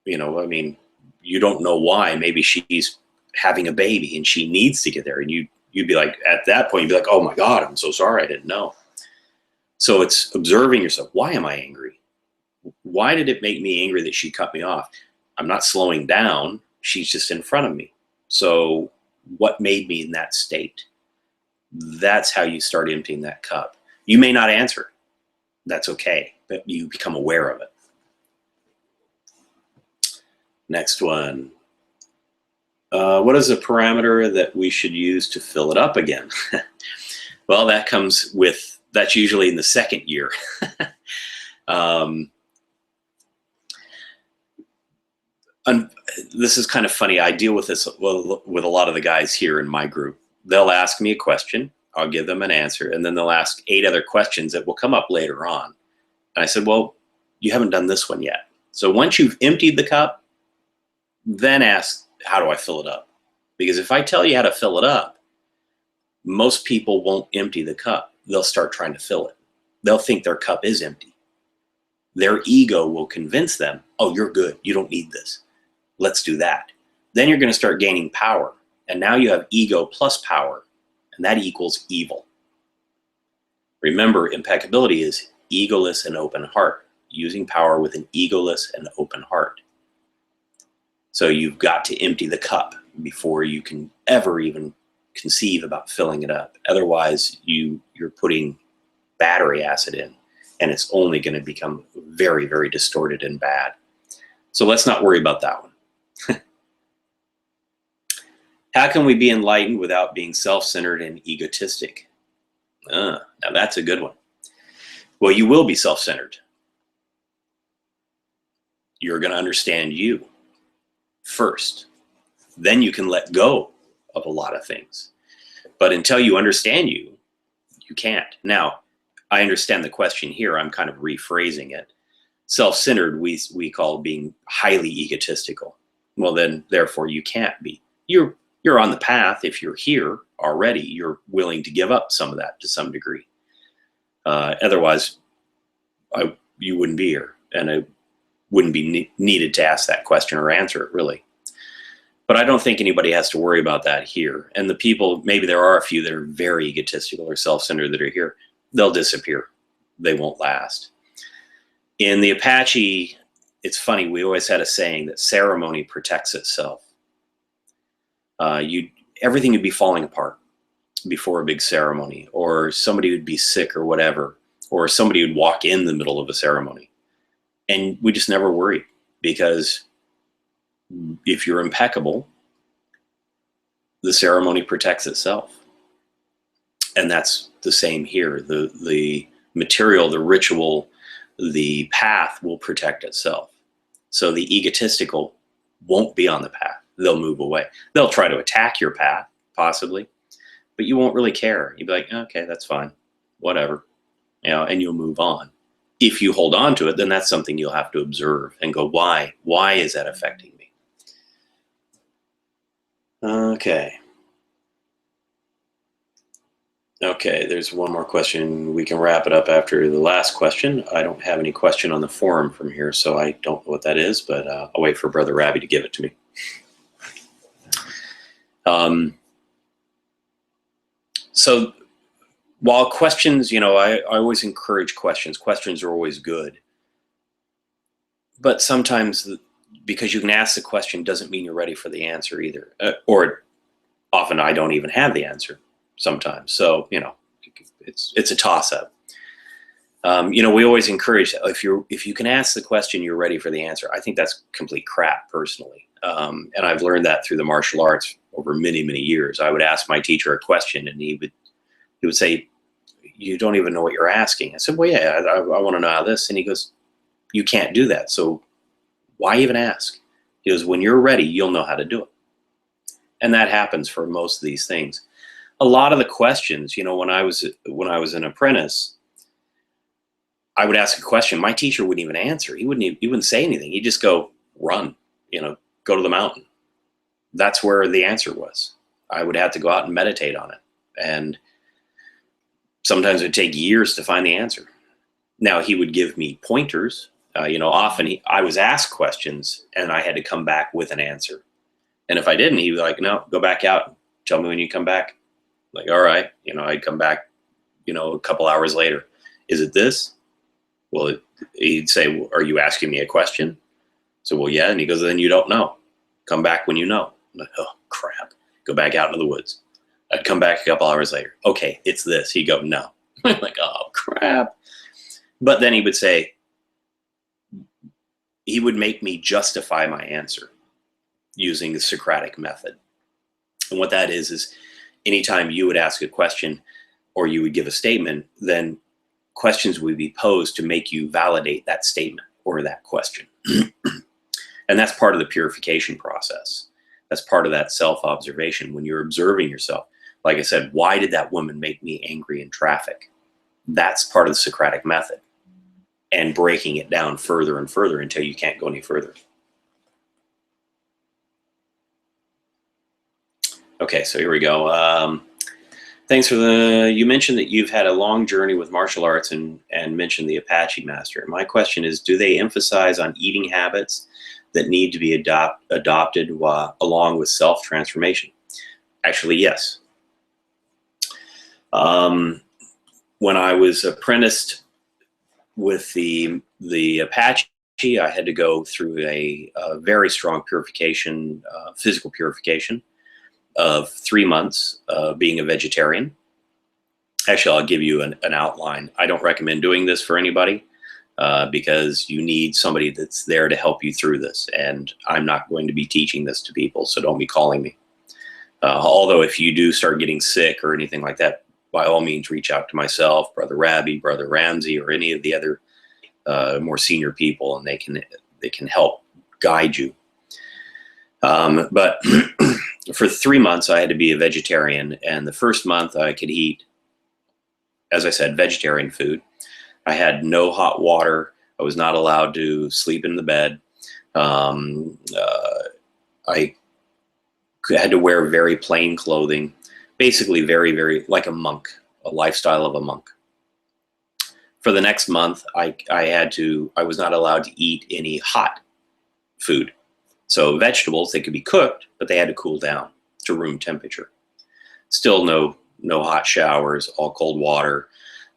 You know, I mean, you don't know why. Maybe she's having a baby and she needs to get there. And you'd be like, at that point, you'd be like, oh my God, I'm so sorry, I didn't know. So it's observing yourself. Why am I angry? Why did it make me angry that she cut me off? I'm not slowing down. She's just in front of me. So what made me in that state? That's how you start emptying that cup. You may not answer. That's okay, but you become aware of it. Next one. What is the parameter that we should use to fill it up again? Well, that's usually in the second year. This is kind of funny. I deal with this with a lot of the guys here in my group. They'll ask me a question, I'll give them an answer, and then they'll ask 8 other questions that will come up later on. And I said, well, you haven't done this one yet. So once you've emptied the cup, then ask, how do I fill it up? Because if I tell you how to fill it up, most people won't empty the cup. They'll start trying to fill it. They'll think their cup is empty. Their ego will convince them, oh, you're good, you don't need this. Let's do that. Then you're going to start gaining power. And now you have ego plus power, and that equals evil. Remember, impeccability is egoless and open heart, using power with an egoless and open heart. So you've got to empty the cup before you can ever even conceive about filling it up. Otherwise, you're putting battery acid in, and it's only going to become very, very distorted and bad. So let's not worry about that one. How can we be enlightened without being self-centered and egotistic? Now that's a good one. Well, you will be self-centered. You're going to understand you first. Then you can let go of a lot of things. But until you understand you, you can't. Now, I understand the question here. I'm kind of rephrasing it. Self-centered, we call being highly egotistical. Well, then, therefore, you can't be. You're on the path. If you're here already, you're willing to give up some of that to some degree. Otherwise, you wouldn't be here, and it wouldn't be needed to ask that question or answer it, really. But I don't think anybody has to worry about that here. And the people, maybe there are a few that are very egotistical or self-centered that are here, they'll disappear. They won't last. In the Apache, it's funny, we always had a saying that ceremony protects itself. Everything would be falling apart before a big ceremony, or somebody would be sick or whatever, or somebody would walk in the middle of a ceremony. And we just never worried, because if you're impeccable, the ceremony protects itself. And that's the same here. The material, the ritual, the path will protect itself. So the egotistical won't be on the path. They'll move away. They'll try to attack your path, possibly, but you won't really care. You'll be like, okay, that's fine, whatever, and you'll move on. If you hold on to it, then that's something you'll have to observe and go, why? Why is that affecting me? Okay. Okay, there's one more question. We can wrap it up after the last question. I don't have any question on the forum from here, so I don't know what that is, but I'll wait for Brother Ravi to give it to me. So while questions, I always encourage questions. Questions are always good. But sometimes because you can ask the question doesn't mean you're ready for the answer either. Or often I don't even have the answer sometimes. So, it's a toss-up. We always encourage, if you can ask the question, you're ready for the answer. I think that's complete crap, personally. And I've learned that through the martial arts over many, many years. I would ask my teacher a question, and he would say, you don't even know what you're asking. I said, well, yeah, I want to know how this. And he goes, you can't do that. So why even ask? He goes, when you're ready, you'll know how to do it. And that happens for most of these things. A lot of the questions, when I was an apprentice, I would ask a question. My teacher wouldn't even answer. He wouldn't say anything. He'd just go, run, go to the mountain. That's where the answer was. I would have to go out and meditate on it. And sometimes it would take years to find the answer. Now, he would give me pointers. Often I was asked questions and I had to come back with an answer. And if I didn't, he was like, no, go back out. Tell me when you come back. Like, all right. I'd come back, a couple hours later. Is it this? Well, he'd say, well, are you asking me a question? So, well, yeah. And he goes, then you don't know. Come back when you know. I'm like, oh, crap. Go back out into the woods. I'd come back a couple hours later. Okay, it's this. He'd go, no. I'm like, oh, crap. But then he would say, he would make me justify my answer using the Socratic method. And what that is anytime you would ask a question or you would give a statement, then questions would be posed to make you validate that statement or that question. And that's part of the purification process. That's part of that self-observation. When you're observing yourself, like I said, why did that woman make me angry in traffic? That's part of the Socratic method. And breaking it down further and further until you can't go any further. Okay, so here we go. Thanks for you mentioned that you've had a long journey with martial arts and mentioned the Apache master. My question is, do they emphasize on eating habits that need to be adopted along with self-transformation? Actually, yes. When I was apprenticed with the Apache, I had to go through a very strong purification, physical purification of 3 months being a vegetarian. Actually, I'll give you an outline. I don't recommend doing this for anybody because you need somebody that's there to help you through this. And I'm not going to be teaching this to people, so don't be calling me. Although if you do start getting sick or anything like that, by all means, reach out to myself, Brother Rabbi, Brother Ramsey, or any of the other more senior people, and they can help guide you. But for 3 months, I had to be a vegetarian, and the first month I could eat, as I said, vegetarian food. I had no hot water. I was not allowed to sleep in the bed. I had to wear very plain clothing, basically very, very like a monk, a lifestyle of a monk. For the next month, I was not allowed to eat any hot food. So vegetables, they could be cooked, but they had to cool down to room temperature. Still no hot showers, all cold water,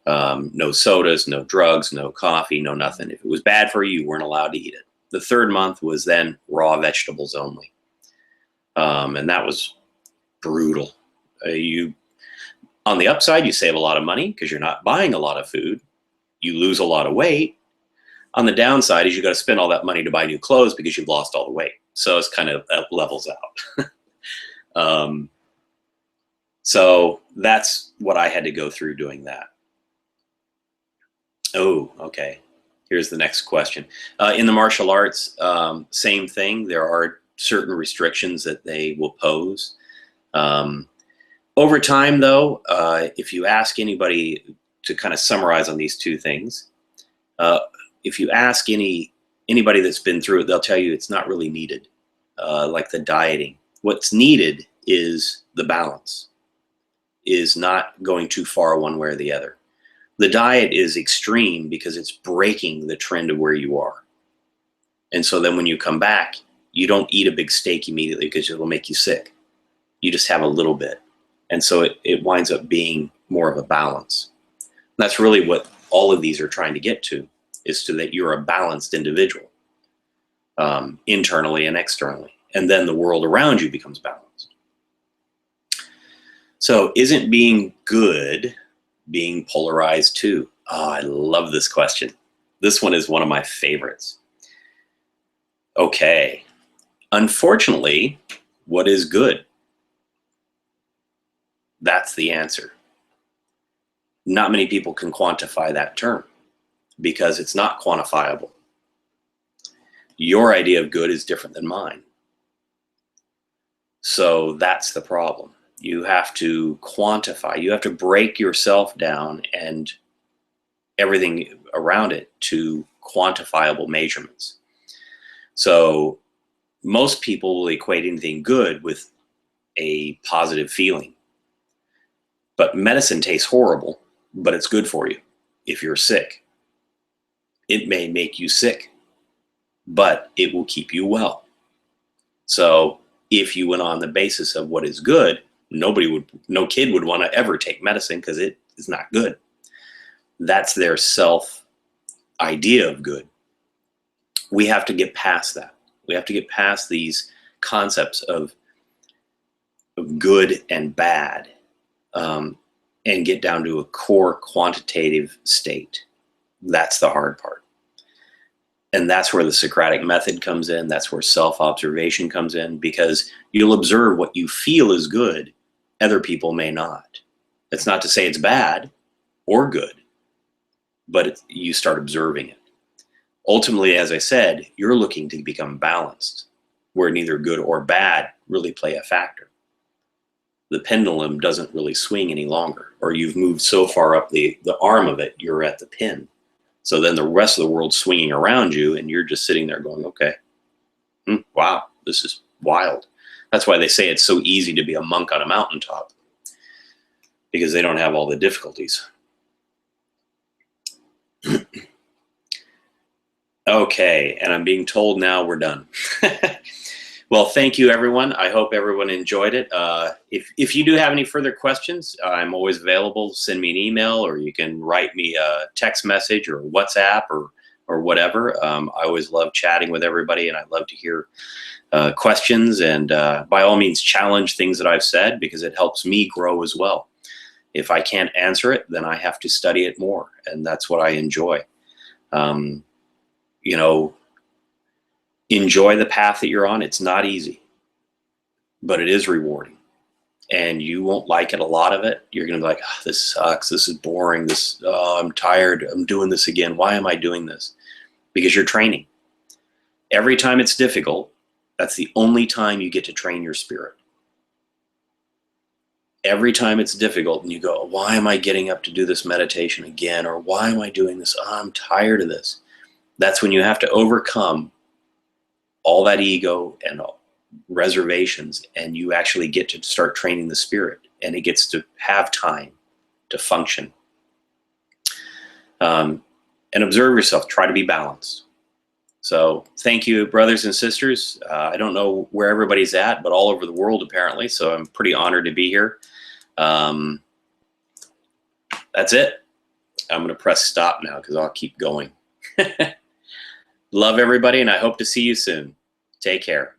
no sodas, no drugs, no coffee, no nothing. If it was bad for you, you weren't allowed to eat it. The third month was then raw vegetables only. And that was brutal. On the upside, you save a lot of money because you're not buying a lot of food. You lose a lot of weight. On the downside is you got to spend all that money to buy new clothes because you've lost all the weight. So it's kind of levels out. So that's what I had to go through doing that. Oh, okay. Here's the next question. In the martial arts, same thing. There are certain restrictions that they will pose. Over time, though, if you ask anybody to kind of summarize on these two things, if you ask anybody that's been through it, they'll tell you it's not really needed, like the dieting. What's needed is the balance, is not going too far one way or the other. The diet is extreme because it's breaking the trend of where you are. And so then when you come back, you don't eat a big steak immediately because it'll make you sick. You just have a little bit. And so it winds up being more of a balance. And that's really what all of these are trying to get to, is to that you're a balanced individual, internally and externally. And then the world around you becomes balanced. So isn't being good being polarized too? Oh, I love this question. This one is one of my favorites. Okay. Unfortunately, what is good? That's the answer. Not many people can quantify that term because it's not quantifiable. Your idea of good is different than mine. So that's the problem. You have to quantify. You have to break yourself down and everything around it to quantifiable measurements. So most people will equate anything good with a positive feeling. But medicine tastes horrible, but it's good for you if you're sick. It may make you sick, but it will keep you well. So if you went on the basis of what is good, no kid would want to ever take medicine because it is not good. That's their self idea of good. We have to get past that. We have to get past these concepts of good and bad, and get down to a core quantitative state. That's the hard part. And that's where the Socratic method comes in. That's where self-observation comes in, because you'll observe what you feel is good. Other people may not. It's not to say it's bad or good, but you start observing it. Ultimately, as I said, you're looking to become balanced, where neither good or bad really play a factor. The pendulum doesn't really swing any longer, or you've moved so far up the arm of it, you're at the pin. So then the rest of the world's swinging around you, and you're just sitting there going, okay, wow, this is wild. That's why they say it's so easy to be a monk on a mountaintop, because they don't have all the difficulties. Okay, and I'm being told now we're done. Well, thank you, everyone. I hope everyone enjoyed it. If you do have any further questions, I'm always available. Send me an email, or you can write me a text message or WhatsApp or whatever. I always love chatting with everybody, and I love to hear questions. And by all means, challenge things that I've said, because it helps me grow as well. If I can't answer it, then I have to study it more, and that's what I enjoy. You know, enjoy the path that you're on. It's not easy, but it is rewarding. And you won't like it, a lot of it. You're going to be like, oh, this sucks. This is boring. I'm tired. I'm doing this again. Why am I doing this? Because you're training. Every time it's difficult, that's the only time you get to train your spirit. Every time it's difficult and you go, why am I getting up to do this meditation again? Or why am I doing this? Oh, I'm tired of this. That's when you have to overcome all that ego and reservations, and you actually get to start training the spirit, and it gets to have time to function. And observe yourself. Try to be balanced. So thank you, brothers and sisters. I don't know where everybody's at, but all over the world apparently, so I'm pretty honored to be here. That's it. I'm going to press stop now because I'll keep going. Love everybody, and I hope to see you soon. Take care.